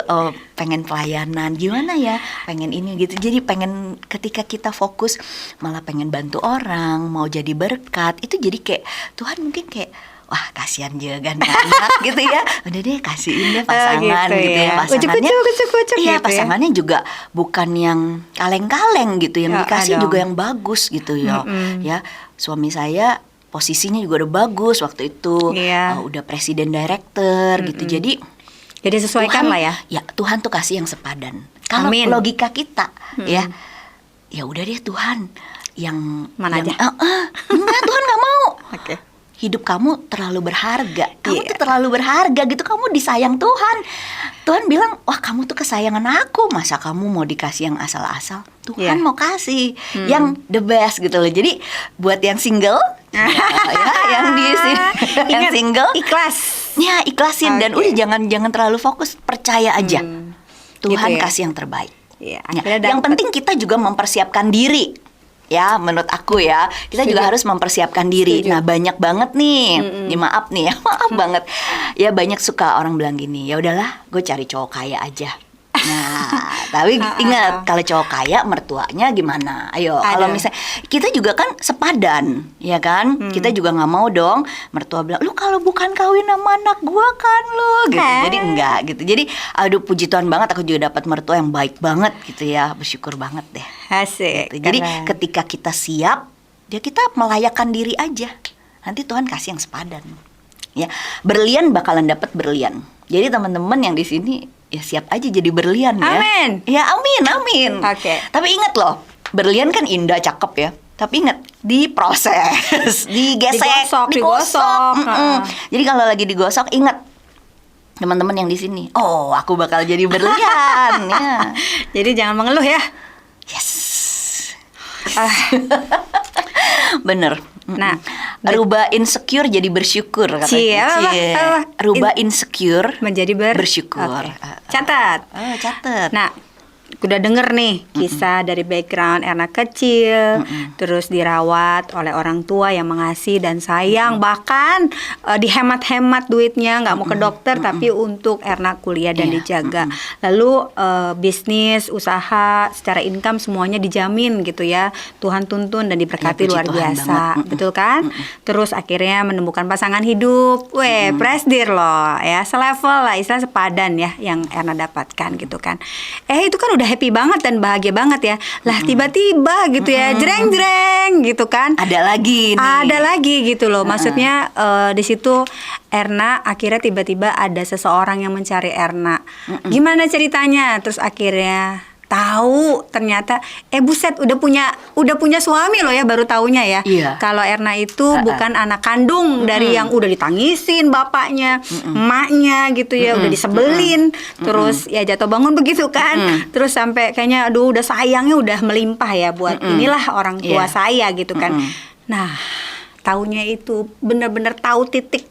pengen pelayanan, gimana ya pengen ini gitu. Jadi pengen ketika kita fokus malah pengen bantu orang, mau jadi berkat, itu jadi kayak Tuhan mungkin kayak wah kasihan juga kan anak gitu ya. Udah deh kasihin deh pasangan gitu ya. Pasangannya Ucuk-ucuk iya, gitu ya. pasangannya juga bukan yang kaleng-kaleng gitu, yang Ya, dikasih dong. juga yang bagus gitu ya. Ya, suami saya posisinya juga udah bagus waktu itu. Iya. Udah presiden director gitu. Jadi Sesuaikan Tuhan, lah ya. Ya, Tuhan tuh kasih yang sepadan. Kalau Amin. logika kita ya udah deh Tuhan yang Mana yang, aja? Enggak, Tuhan nggak mau. Oke. Hidup kamu terlalu berharga. Kamu Iya. tuh terlalu berharga gitu. Kamu disayang Tuhan. Tuhan bilang, wah kamu tuh kesayangan aku. Masa kamu mau dikasih yang asal-asal? Tuhan Iya. mau kasih yang the best gitu loh. Jadi buat yang single, ya, yang di sini, yang Ingat, single, ikhlas. ya ikhlasin dan Oke. udah jangan terlalu fokus. Percaya aja. Tuhan Gitu ya. kasih yang terbaik. Iya, Ya, akhirnya yang dapet. penting kita juga mempersiapkan diri. Ya, menurut aku ya, kita juga Setuju. harus mempersiapkan diri. Setuju. Nah, banyak banget nih, ya maaf nih ya, maaf banget. Ya banyak suka orang bilang gini, ya udahlah, gue cari cowok kaya aja. Nah, tapi ingat kalau cowok kaya mertuanya gimana? Ayo, Ada. kalau misalnya kita juga kan sepadan, ya kan? Kita juga nggak mau dong mertua bilang, lu kalau bukan kawin sama anak gua kan lu, gitu. Jadi enggak gitu. Jadi aduh puji Tuhan banget, aku juga dapat mertua yang baik banget gitu ya, bersyukur banget deh. Asik. Gitu. Jadi keren. ketika kita siap, ya kita melayakkan diri aja. Nanti Tuhan kasih yang sepadan. Ya, berlian bakalan dapat berlian. Jadi teman-teman yang di sini ya siap aja jadi berlian ya. Amin. Ya amin. Oke. Tapi ingat loh, berlian kan indah cakep ya. Tapi ingat diproses, digesek, Digosok. Mm-mm. Jadi kalau lagi digosok ingat teman-teman yang di sini. Oh, aku bakal jadi berlian ya. Jadi jangan mengeluh ya. Yes. Ah, Bener. Nah, rubah insecure jadi bersyukur katanya. Cie, apa? Cie. Apa? Rubah insecure menjadi bersyukur. Oke. Catat. Catet. Nah, udah denger nih kisah dari background Erna kecil, terus dirawat oleh orang tua yang mengasihi dan sayang, bahkan dihemat-hemat duitnya, nggak mau ke dokter tapi untuk Erna kuliah dan Iya, dijaga. Lalu bisnis, usaha, secara income semuanya dijamin gitu ya. Tuhan tuntun dan diberkati Ya, puji luar Tuhan biasa, banget. betul kan? Terus akhirnya menemukan pasangan hidup, presdir loh ya, selevel lah, istilah sepadan ya yang Erna dapatkan gitu kan. Itu kan udah happy banget dan bahagia banget ya. Lah tiba-tiba gitu ya, jreng-jreng gitu kan. Ada lagi nih. Ada lagi gitu loh. Maksudnya di situ Erna akhirnya tiba-tiba ada seseorang yang mencari Erna. Gimana ceritanya? Terus akhirnya tahu ternyata buset udah punya suami loh ya, baru taunya ya. Iya. Kalau Erna itu bukan anak kandung dari yang udah ditangisin bapaknya, emaknya gitu ya, udah disebelin, terus ya jatuh bangun begitu kan. Terus sampai kayaknya aduh udah sayangnya udah melimpah ya buat inilah orang tua saya gitu kan. Nah, taunya itu benar-benar tahu titik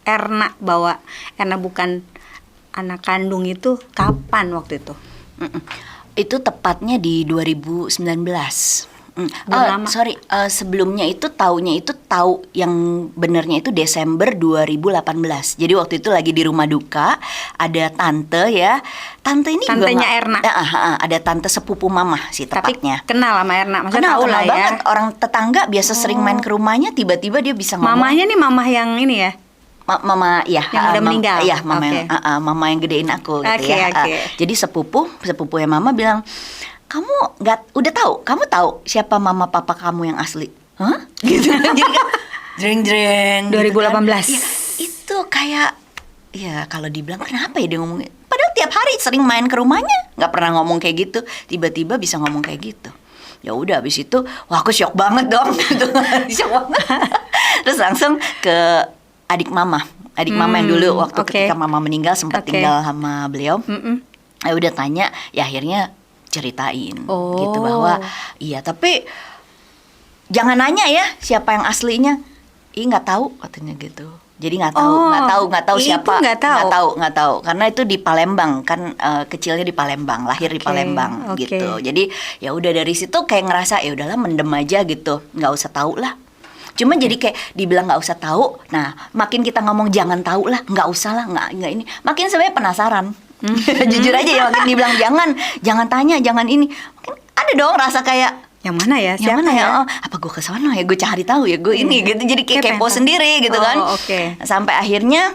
Erna bahwa Erna bukan anak kandung itu kapan waktu itu? Itu tepatnya di 2019. Sebelumnya itu tahu yang benernya itu Desember 2018. Jadi waktu itu lagi di rumah duka, ada tante ya. Tante ini tantenya Erna. Ada tante sepupu mama sih tepatnya. Tapi kenal sama Erna, maksudnya tahu lah ya. Banget, orang tetangga biasa sering main ke rumahnya, tiba-tiba dia bisa ngomong. Mamanya nih mamah yang ini ya. Mama ya yang udah meninggal. Iya, mama mama yang gedein aku gitu ya. Jadi sepupunya mama bilang, "Kamu kamu tahu siapa mama papa kamu yang asli?" Hah? Gitu. Jadi kan jreng 2018. Gitu kan. Ya, itu kayak ya kalau dibilang kenapa ya dia ngomongin, padahal tiap hari sering main ke rumahnya, nggak pernah ngomong kayak gitu, tiba-tiba bisa ngomong kayak gitu. Ya udah, abis itu wah aku shock banget dong. Shock banget. Terus langsung ke adik mama yang dulu waktu ketika mama meninggal sempat tinggal sama beliau. Ya udah tanya, ya akhirnya ceritain gitu bahwa iya, tapi jangan nanya ya siapa yang aslinya. Nggak tahu katanya gitu. Jadi nggak tahu siapa. Nggak tahu karena itu di Palembang kan, kecilnya di Palembang, lahir di Palembang gitu. Jadi ya udah dari situ kayak ngerasa ya udahlah mendem aja gitu, nggak usah tahu lah. Cuma jadi kayak dibilang nggak usah tahu. Nah, makin kita ngomong jangan tahu lah, nggak usah lah, nggak ini. Makin sebenarnya penasaran. Jujur aja ya, makin dibilang jangan tanya, jangan ini. Makin ada dong rasa kayak yang mana ya? Yang mana ya? Apa gue kesana ya? Gue cari tahu ya, gue ini gitu. Jadi kayak kepo sendiri gitu kan. Sampai akhirnya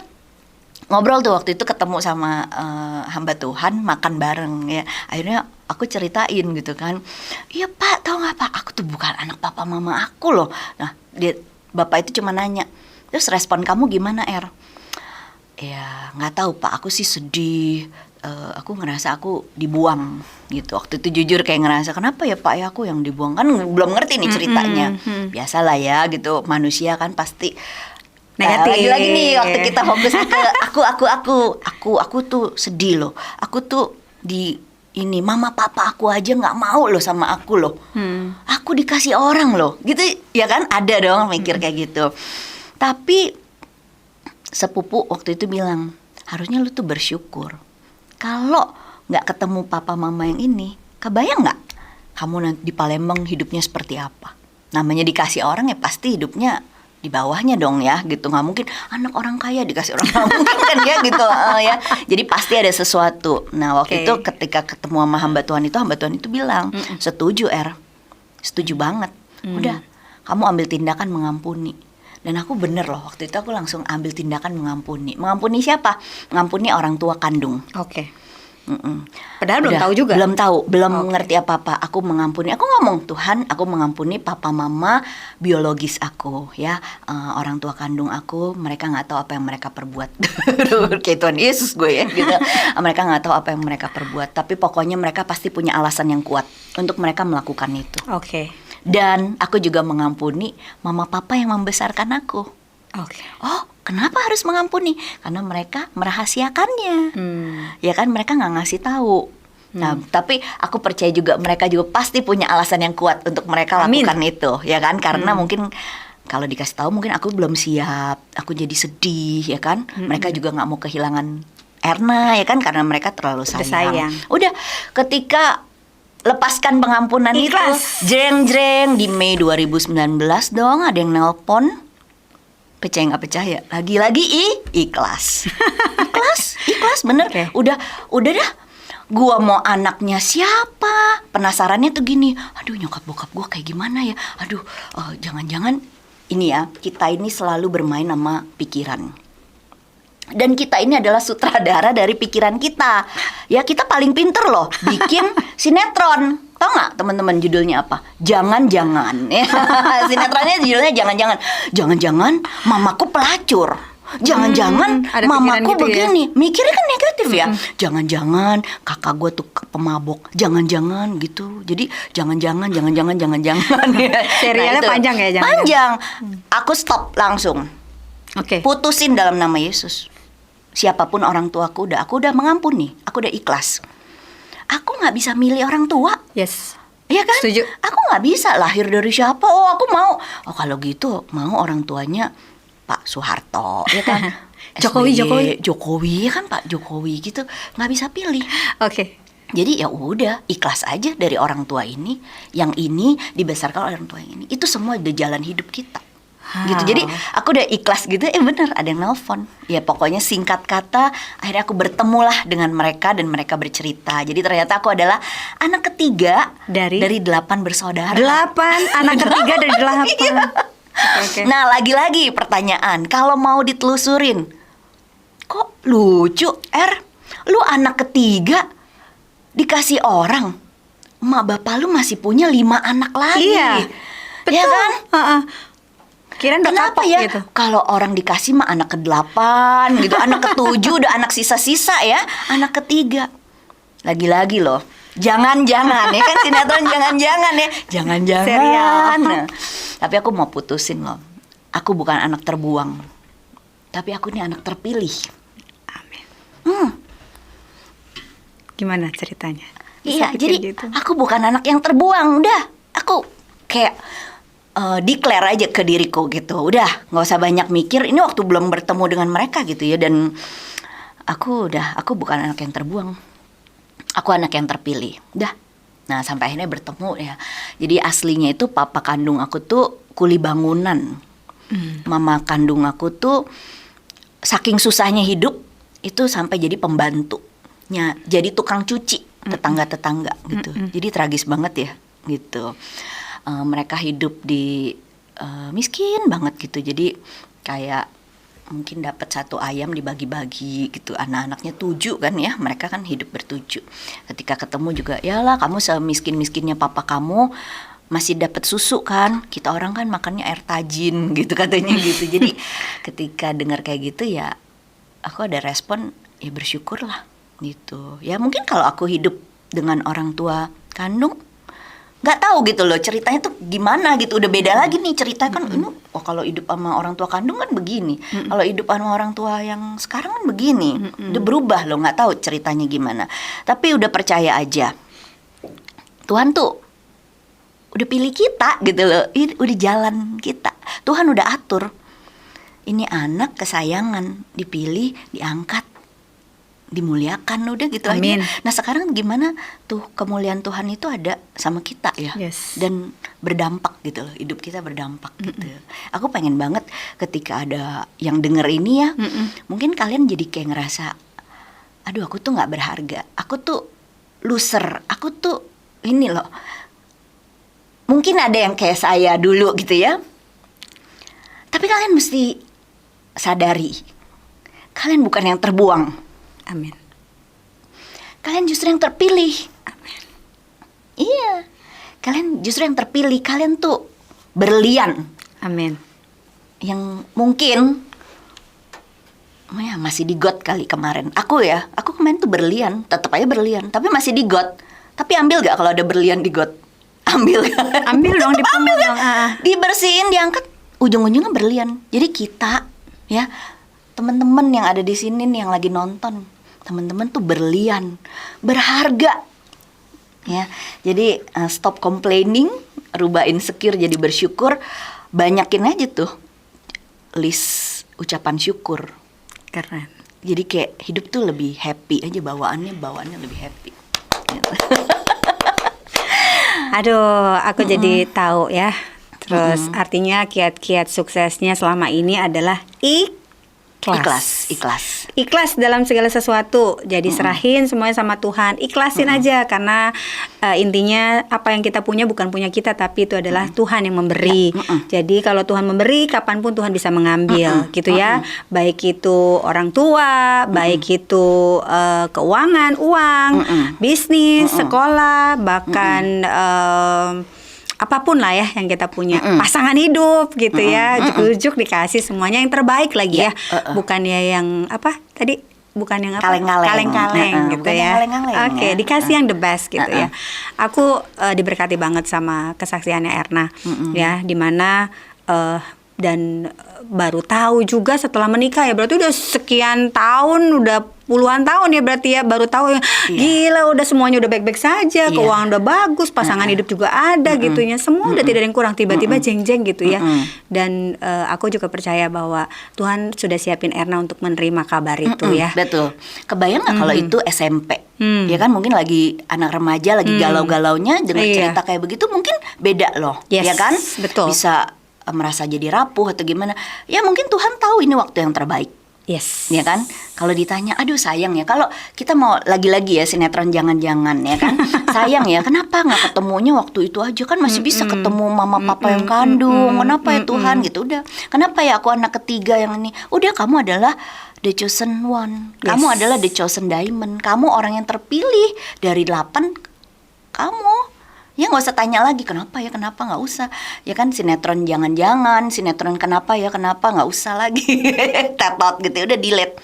ngobrol tuh waktu itu ketemu sama hamba Tuhan, makan bareng ya. Akhirnya aku ceritain gitu kan. Iya Pak, tahu nggak Pak? Aku tuh bukan anak papa mama aku loh. Nah, bapak itu cuma nanya, terus respon kamu gimana Ya nggak tahu Pak, aku sih sedih. Aku ngerasa aku dibuang gitu. Waktu itu jujur kayak ngerasa kenapa ya Pak ya aku yang dibuang, kan belum ngerti nih ceritanya. Biasalah ya gitu, manusia kan pasti negatif. Lagi nih waktu kita fokus ke aku tuh sedih loh. Aku tuh ini mama papa aku aja nggak mau loh sama aku loh. Aku dikasih orang loh, gitu ya kan, ada dong mikir kayak gitu. Tapi sepupu waktu itu bilang harusnya lu tuh bersyukur. Kalau nggak ketemu papa mama yang ini, kebayang nggak kamu nanti di Palembang hidupnya seperti apa? Namanya dikasih orang ya pasti hidupnya di bawahnya dong ya gitu, nggak mungkin anak orang kaya dikasih orang, nggak mungkin kan ya gitu ya. Jadi pasti ada sesuatu. Nah waktu itu ketika ketemu sama hamba Tuhan itu bilang setuju setuju banget. Udah kamu ambil tindakan mengampuni. Dan aku bener loh waktu itu aku langsung ambil tindakan mengampuni. Mengampuni siapa? Mengampuni orang tua kandung. Padahal belum tahu juga. Belum ngerti apa-apa. Aku mengampuni. Aku ngomong, Tuhan, aku mengampuni papa mama biologis aku ya, orang tua kandung aku. Mereka nggak tahu apa yang mereka perbuat. Kayak Tuhan Yesus gue ya gitu. Mereka nggak tahu apa yang mereka perbuat. Tapi pokoknya mereka pasti punya alasan yang kuat untuk mereka melakukan itu. Dan aku juga mengampuni mama papa yang membesarkan aku. Oh, kenapa harus mengampuni? Karena mereka merahasiakannya. Ya kan, mereka nggak ngasih tahu. Nah, tapi aku percaya juga mereka juga pasti punya alasan yang kuat untuk mereka lakukan itu, ya kan? Karena mungkin kalau dikasih tahu mungkin aku belum siap, aku jadi sedih, ya kan? Mereka juga nggak mau kehilangan Erna, ya kan? Karena mereka terlalu sayang. Udah, ketika lepaskan pengampunan ikhlas. Itu jreng di Mei 2019 dong ada yang nelpon. Percaya nggak percaya, lagi-lagi ikhlas. ikhlas bener. Udah dah, gua mau anaknya siapa, penasarannya tuh gini, aduh nyokap bokap gua kayak gimana ya, aduh jangan-jangan ini ya, kita ini selalu bermain sama pikiran. Dan kita ini adalah sutradara dari pikiran kita. Ya kita paling pinter loh bikin sinetron. Tahu nggak teman-teman judulnya apa? Jangan-jangan. Sinetronnya judulnya jangan-jangan. Jangan-jangan mamaku pelacur. Jangan-jangan ada pikiran mamaku gitu ya? begini, mikirnya kan negatif ya. Jangan-jangan kakak gue tuh pemabok, jangan-jangan gitu. Jadi jangan-jangan ya. Serialnya itu. panjang ya, jangan-jangan. Panjang. Aku stop langsung. Oke. Putusin dalam nama Yesus. Siapapun orang tuaku aku udah mengampuni, aku udah ikhlas. Aku nggak bisa milih orang tua. Yes. Iya kan? Setuju. Aku nggak bisa lahir dari siapa. Oh, aku mau. Oh, kalau gitu mau orang tuanya Pak Soeharto, ya kan? Jokowi ya kan, Pak Jokowi gitu. Nggak bisa pilih. Oke. Jadi ya udah, ikhlas aja dari orang tua ini. Yang ini dibesarkan oleh orang tua yang ini. Itu semua udah jalan hidup kita. Gitu. Jadi aku udah ikhlas gitu. Bener ada yang nelfon. Ya pokoknya singkat kata, akhirnya aku bertemulah dengan mereka dan mereka bercerita. Jadi ternyata aku adalah anak ketiga dari 8 bersaudara. 8 anak ketiga dari 8. Iya. Oke. Nah lagi-lagi pertanyaan, kalau mau ditelusurin, kok lucu lu anak ketiga dikasih orang, emak bapak lu masih punya 5 anak lagi. Iya, betul. Ya kan? Kirain udah Kenapa kapok ya? gitu. Kalau orang dikasih mah anak ke-8 gitu, anak ke-7 udah anak sisa-sisa ya, anak ketiga. Lagi-lagi loh, jangan-jangan ya kan sinetron jangan-jangan ya, jangan-jangan. Serial. Nah, tapi aku mau putusin loh, aku bukan anak terbuang, tapi aku ini anak terpilih. Amin. Hmm. Gimana ceritanya? Iya, Bisa pikir jadi gitu. aku bukan anak yang terbuang. Udah, aku kayak declare aja ke diriku gitu. Udah, nggak usah banyak mikir. Ini waktu belum bertemu dengan mereka gitu ya. Dan aku bukan anak yang terbuang. Aku anak yang terpilih. Udah. Nah, sampai akhirnya bertemu ya. Jadi aslinya itu papa kandung aku tuh kuli bangunan. Mama kandung aku tuh saking susahnya hidup itu sampai jadi pembantunya, jadi tukang cuci tetangga-tetangga gitu. Jadi tragis banget ya gitu. Mereka hidup di miskin banget gitu. Jadi kayak mungkin dapat 1 ayam dibagi-bagi gitu. Anak-anaknya 7 kan ya. Mereka kan hidup ber-7. Ketika ketemu juga, yalah kamu semiskin-miskinnya papa kamu masih dapat susu kan. Kita orang kan makannya air tajin gitu katanya gitu. Jadi ketika dengar kayak gitu ya aku ada respon ya bersyukurlah gitu. Ya mungkin kalau aku hidup dengan orang tua kandung nggak tahu gitu loh ceritanya tuh gimana gitu, udah beda lagi nih ceritanya kan. Ini kalau hidup sama orang tua kandung kan begini, kalau hidup sama orang tua yang sekarang kan begini, udah berubah loh, nggak tahu ceritanya gimana. Tapi udah percaya aja Tuhan tuh udah pilih kita gitu loh, udah jalan kita, Tuhan udah atur. Ini anak kesayangan, dipilih, diangkat, dimuliakan, udah gitu Amin. aja. Nah sekarang gimana tuh kemuliaan Tuhan itu ada sama kita ya. Yes. Dan berdampak gitu loh, hidup kita berdampak gitu. Aku pengen banget ketika ada yang denger ini ya, mungkin kalian jadi kayak ngerasa, aduh aku tuh gak berharga, aku tuh loser, aku tuh ini loh. Mungkin ada yang kayak saya dulu gitu ya. Tapi kalian mesti sadari, kalian bukan yang terbuang. Amin. Kalian justru yang terpilih. Amin. Iya. Kalian justru yang terpilih. Kalian tuh berlian. Amin. Yang mungkin ya masih di got kali kemarin. Aku kemarin tuh berlian, tetap aja berlian, tapi masih di got. Tapi ambil gak kalau ada berlian di got? Ambil gak? Ambil dong, diambil dong. Dibersihin, diangkat, ujung-ujungnya berlian. Jadi kita ya, teman-teman yang ada di sini nih yang lagi nonton, teman-teman tuh berlian, berharga. Ya. Jadi stop complaining, rubah insecure jadi bersyukur, banyakin aja tuh list ucapan syukur. Keren. Jadi kayak hidup tuh lebih happy aja, bawaannya lebih happy. Gitu. Aduh, aku jadi tahu ya. Terus artinya kiat-kiat suksesnya selama ini adalah ikhlas. Ikhlas dalam segala sesuatu. Jadi serahin semuanya sama Tuhan. Ikhlasin aja karena intinya apa yang kita punya bukan punya kita, tapi itu adalah Tuhan yang memberi. Jadi kalau Tuhan memberi, kapanpun Tuhan bisa mengambil, gitu ya. Baik itu orang tua, baik itu keuangan, uang, bisnis, sekolah, bahkan apapun lah ya yang kita punya, pasangan hidup gitu ya, ujuk-ujuk dikasih semuanya yang terbaik lagi ya, bukannya yang apa tadi, bukan yang apa, kaleng-kaleng gitu ya. Oke, dikasih yang the best gitu ya. Aku diberkati banget sama kesaksiannya Erna ya, dimana dan baru tahu juga setelah menikah ya, berarti udah sekian tahun, udah puluhan tahun ya berarti ya, baru tahu ya, gila udah semuanya udah baik-baik saja, keuangan udah bagus, pasangan hidup juga ada gitu ya, semua udah tidak ada yang kurang, tiba-tiba jeng-jeng gitu ya. Dan aku juga percaya bahwa Tuhan sudah siapin Erna untuk menerima kabar itu ya. Betul. Kebayang nggak kalau itu SMP? Ya kan mungkin lagi anak remaja, lagi galau-galaunya dengar cerita kayak begitu, mungkin beda loh, ya kan? Betul. Bisa merasa jadi rapuh atau gimana. Ya mungkin Tuhan tahu ini waktu yang terbaik. Yes. Ya kan? Kalau ditanya, aduh sayang ya, kalau kita mau lagi-lagi ya sinetron jangan-jangan ya kan, sayang ya, kenapa nggak ketemunya waktu itu aja, kan masih bisa ketemu mama papa yang kandung, kenapa ya Tuhan gitu, udah, kenapa ya aku anak ketiga yang ini, udah kamu adalah the chosen one, kamu adalah the chosen diamond, kamu orang yang terpilih dari 8, kamu. Ya nggak usah tanya lagi kenapa ya, kenapa, nggak usah. Ya kan sinetron jangan-jangan, sinetron kenapa ya, kenapa, nggak usah lagi. Tetot gitu, udah delete.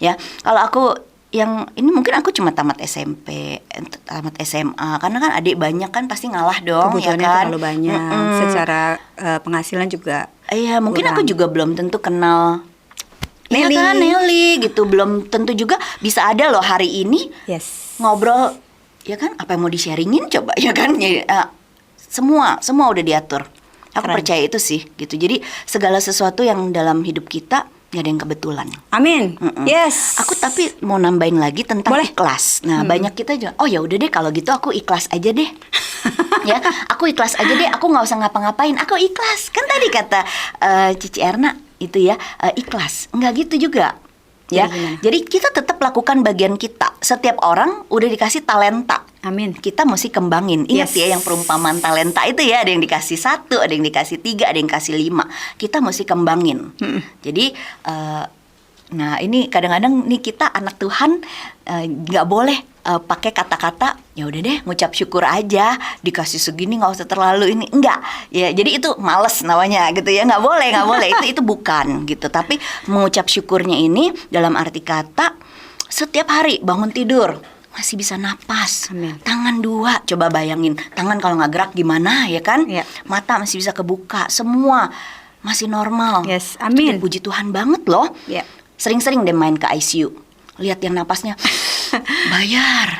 Ya, kalau aku yang ini mungkin aku cuma tamat SMP, tamat SMA, karena kan adik banyak kan pasti ngalah dong. Kebutuhannya ya kan? terlalu banyak, secara penghasilan juga. Iya, mungkin aku juga belum tentu kenal Nelly. Iya kan, Nelly gitu, belum tentu juga bisa ada loh hari ini ngobrol. Ya kan, apa yang mau di-sharingin coba, ya kan? Semua udah diatur. Aku percaya itu sih, gitu. Jadi segala sesuatu yang dalam hidup kita gak ada yang kebetulan. Amin. Yes. Aku tapi mau nambahin lagi tentang ikhlas. Nah, banyak kita juga, oh ya udah deh kalau gitu aku ikhlas aja deh. Ya, aku ikhlas aja deh. Aku nggak usah ngapa-ngapain. Aku ikhlas. Kan tadi kata Cici Erna itu ya, ikhlas. Nggak gitu juga. Ya, jadi kita tetap lakukan bagian kita. Setiap orang udah dikasih talenta. Amin. Kita mesti kembangin. Ingat ya yang perumpamaan talenta itu ya, ada yang dikasih 1, ada yang dikasih 3, ada yang dikasih 5. Kita mesti kembangin. Jadi, nah ini kadang-kadang nih kita anak Tuhan nggak boleh pakai kata-kata ya udah deh ngucap syukur aja, dikasih segini nggak usah terlalu ini, enggak ya, jadi itu males namanya gitu ya, nggak boleh itu bukan gitu. Tapi mengucap syukurnya ini dalam arti kata setiap hari bangun tidur masih bisa napas. Amin. Tangan 2, coba bayangin tangan kalau nggak gerak gimana ya kan, mata masih bisa kebuka, semua masih normal. Yes, amin. Puji Tuhan banget loh. Sering-sering deh main ke ICU, lihat yang napasnya bayar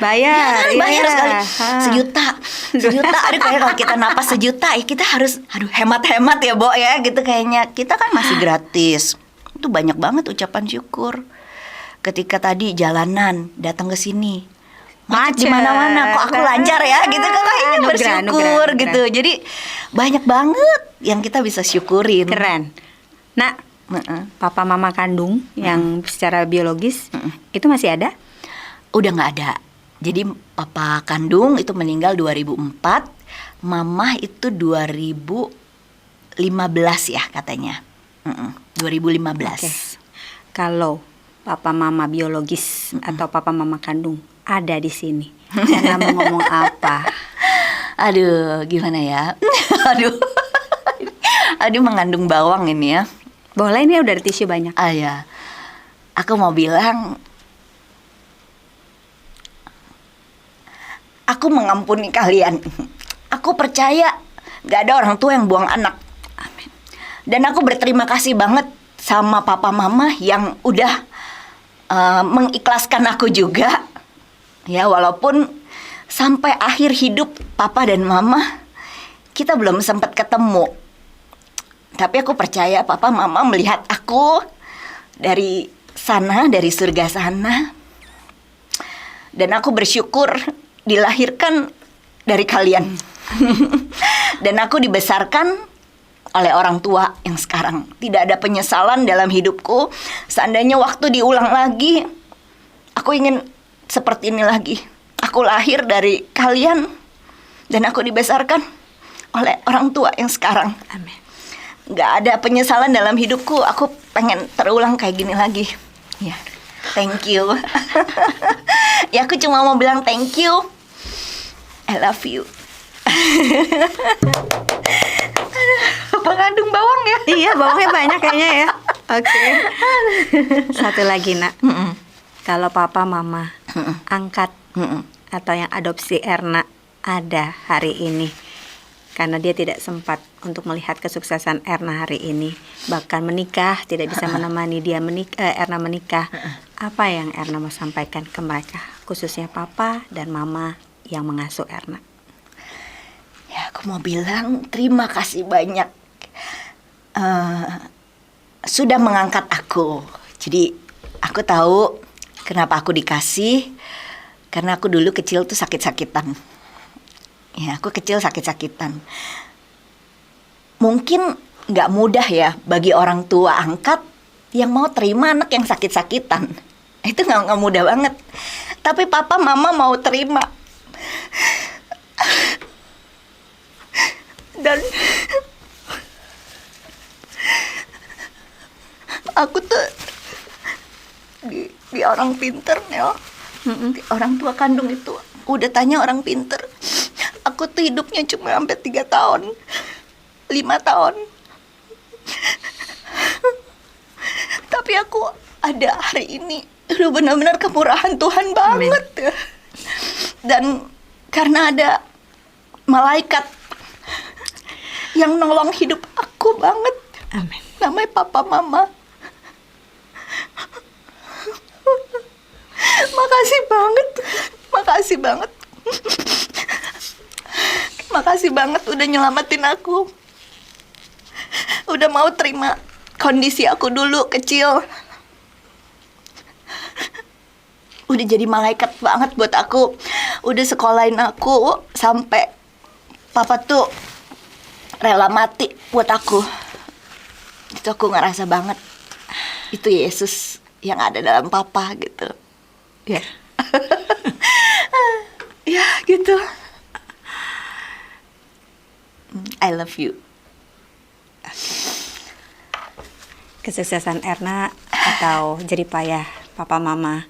sekali, 1 juta. Aduh, kayak kalau kita napas 1 juta ya kita harus hemat-hemat ya Bo ya gitu, kayaknya kita kan masih gratis. Itu banyak banget ucapan syukur. Ketika tadi jalanan datang ke sini macet di mana-mana, kok aku lancar ya gitu, kok kayaknya bersyukur gitu. Jadi banyak banget yang kita bisa syukurin. Keren. Nah, papa mama kandung yang secara biologis itu masih ada? Udah nggak ada. Jadi papa kandung itu meninggal 2004, mama itu 2015 ya katanya. 2015. Kalau papa mama biologis atau papa mama kandung ada di sini, Erna mau ngomong apa? Aduh, gimana ya? Aduh mengandung bawang ini ya. Boleh, ini udah ada tisu banyak. Ya. Aku mau bilang, aku mengampuni kalian. Aku percaya gak ada orang tua yang buang anak. Amin. Dan aku berterima kasih banget sama papa mama yang udah mengikhlaskan aku juga. Ya, walaupun sampai akhir hidup papa dan mama kita belum sempat ketemu. Tapi aku percaya papa mama melihat aku dari sana, dari surga sana. Dan aku bersyukur dilahirkan dari kalian. Dan aku dibesarkan oleh orang tua yang sekarang. Tidak ada penyesalan dalam hidupku. Seandainya waktu diulang lagi, aku ingin seperti ini lagi. Aku lahir dari kalian dan aku dibesarkan oleh orang tua yang sekarang. Amin. Gak ada penyesalan dalam hidupku. Aku pengen terulang kayak gini lagi. Ya, thank you. Ya, aku cuma mau bilang thank you. I love you. Mengandung bawang ya? Iya, bawangnya banyak kayaknya ya. Oke. Satu lagi, Nak. Kalau papa mama angkat atau yang adopsi Erna ada hari ini, karena dia tidak sempat untuk melihat kesuksesan Erna hari ini, bahkan menikah tidak bisa menemani dia Erna menikah. Apa yang Erna mau sampaikan ke mereka, khususnya papa dan mama yang mengasuh Erna? Ya, aku mau bilang terima kasih banyak sudah mengangkat aku. Jadi aku tahu kenapa aku dikasih, karena aku dulu kecil tuh sakit-sakitan. Ya, aku kecil sakit-sakitan. Mungkin nggak mudah ya bagi orang tua angkat yang mau terima anak yang sakit-sakitan. Itu nggak mudah banget. Tapi papa mama mau terima. Dan aku tuh di orang pinter ya. Orang tua kandung itu udah tanya orang pinter. Aku tuh hidupnya cuma sampai 3 tahun 5 tahun. Tapi aku ada hari ini itu benar-benar kemurahan Tuhan banget. Amin. Dan karena ada malaikat yang nolong hidup aku banget. Amin. Namanya papa mama. Makasih banget. Makasih banget. Makasih banget udah nyelamatin aku. Udah mau terima kondisi aku dulu kecil. Udah jadi malaikat banget buat aku. Udah sekolahin aku sampai papa tuh rela mati buat aku. Itu aku ngerasa banget itu Yesus yang ada dalam papa gitu. Ya. Ya gitu. I love you. Kesuksesan Erna atau jeripayah papa mama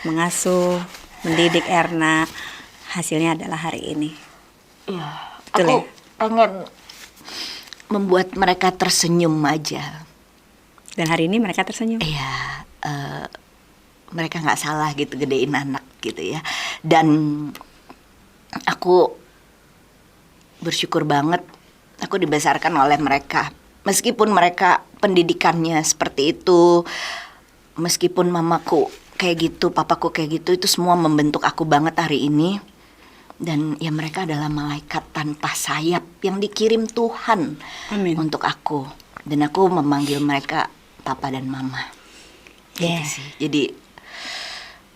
mengasuh, mendidik Erna, hasilnya adalah hari ini. Ya, betul aku ya? pengen membuat mereka tersenyum aja. Dan hari ini mereka tersenyum. Iya, mereka nggak salah gitu gedein anak gitu ya. Dan aku bersyukur banget aku dibesarkan oleh mereka. Meskipun mereka pendidikannya seperti itu, meskipun mamaku kayak gitu, papaku kayak gitu, itu semua membentuk aku banget hari ini. Dan ya mereka adalah malaikat tanpa sayap yang dikirim Tuhan. Amin. Untuk aku. Dan aku memanggil mereka papa dan mama. Yeah. Gitu sih. Jadi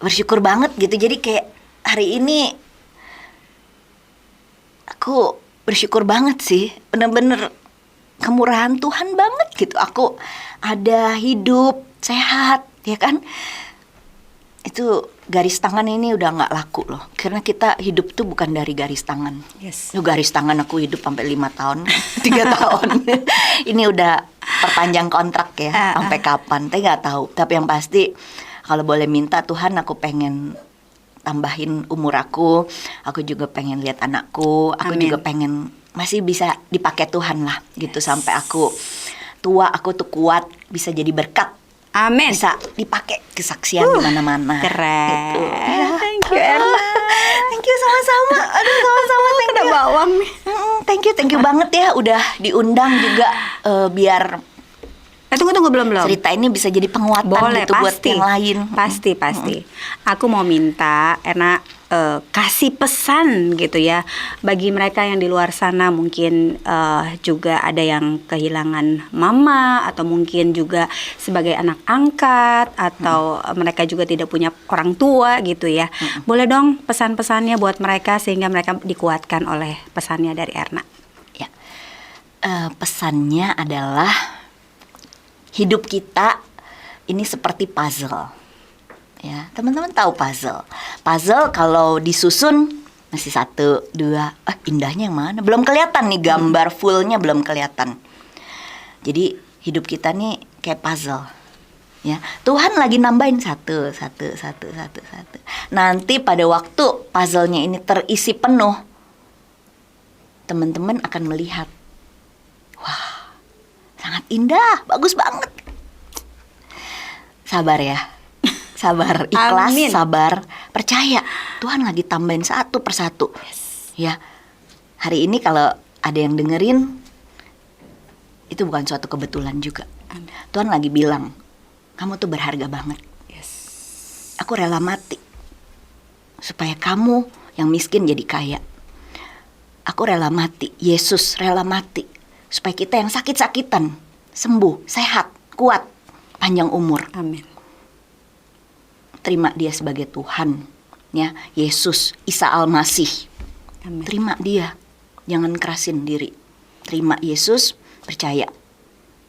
bersyukur banget gitu. Jadi kayak hari ini aku bersyukur banget sih. Bener-bener kemurahan Tuhan banget gitu. Aku ada hidup, sehat, ya kan? Itu garis tangan ini udah nggak laku loh. Karena kita hidup tuh bukan dari garis tangan. Yes. Garis tangan aku hidup sampai 5 tahun, 3 tahun. Ini udah perpanjang kontrak ya, sampai kapan? Tapi nggak tahu. Tapi yang pasti kalau boleh minta Tuhan, aku pengen tambahin umur aku. Aku juga pengen lihat anakku. Aku Amin. juga pengen masih bisa dipakai Tuhan lah gitu. Sampai aku tua, aku tuh kuat, bisa jadi berkat. Amin. Bisa dipakai kesaksian di mana-mana. Keren. Gitu. Thank you Erna. Thank you sama-sama. Aduh sama-sama. Thank you. Bawang. Thank you banget ya udah diundang juga biar Tunggu belum. cerita ini bisa jadi penguatan. Boleh, gitu buat pasti. yang lain. Pasti. Aku mau minta Erna kasih pesan gitu ya bagi mereka yang di luar sana, mungkin juga ada yang kehilangan mama, atau mungkin juga sebagai anak angkat, atau mereka juga tidak punya orang tua gitu ya. Boleh dong pesan-pesannya buat mereka sehingga mereka dikuatkan oleh pesannya dari Erna. Ya, pesannya adalah hidup kita ini seperti puzzle. Ya, teman-teman tahu puzzle. Puzzle kalau disusun masih 1, 2. Indahnya yang mana? Belum kelihatan nih, gambar fullnya belum kelihatan. Jadi hidup kita nih kayak puzzle. Ya, Tuhan lagi nambahin satu. Nanti pada waktu puzzle-nya ini terisi penuh, teman-teman akan melihat, wah, sangat indah, bagus banget. Sabar ya, sabar, ikhlas, Amin. sabar, percaya. Tuhan lagi tambahin satu persatu. Ya, hari ini kalau ada yang dengerin, itu bukan suatu kebetulan juga. Amin. Tuhan lagi bilang, kamu tuh berharga banget. Aku rela mati supaya kamu yang miskin jadi kaya. Aku rela mati, Yesus rela mati supaya kita yang sakit-sakitan sembuh, sehat, kuat, panjang umur. Amin. Terima dia sebagai Tuhan, ya, Yesus, Isa Al-Masih. Amin. Terima dia, jangan kerasin diri. Terima Yesus, percaya,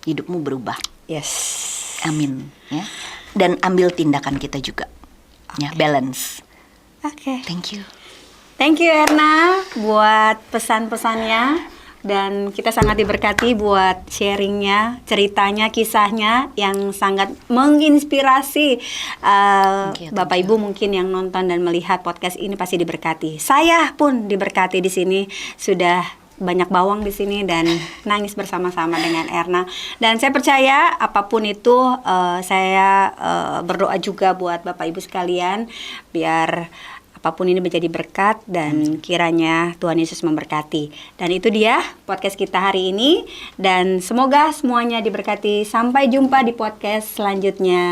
hidupmu berubah. Yes. Amin, ya. Dan ambil tindakan kita juga, ya, balance. Oke. Thank you. Thank you Erna buat pesan-pesannya, dan kita sangat diberkati buat sharingnya, ceritanya, kisahnya yang sangat menginspirasi. Thank you. Bapak Ibu mungkin yang nonton dan melihat podcast ini pasti diberkati. Saya pun diberkati di sini, sudah banyak bawang di sini dan nangis bersama-sama dengan Erna. Dan saya percaya apapun itu, saya berdoa juga buat Bapak Ibu sekalian biar apapun ini menjadi berkat dan kiranya Tuhan Yesus memberkati. Dan itu dia podcast kita hari ini, dan semoga semuanya diberkati. Sampai jumpa di podcast selanjutnya.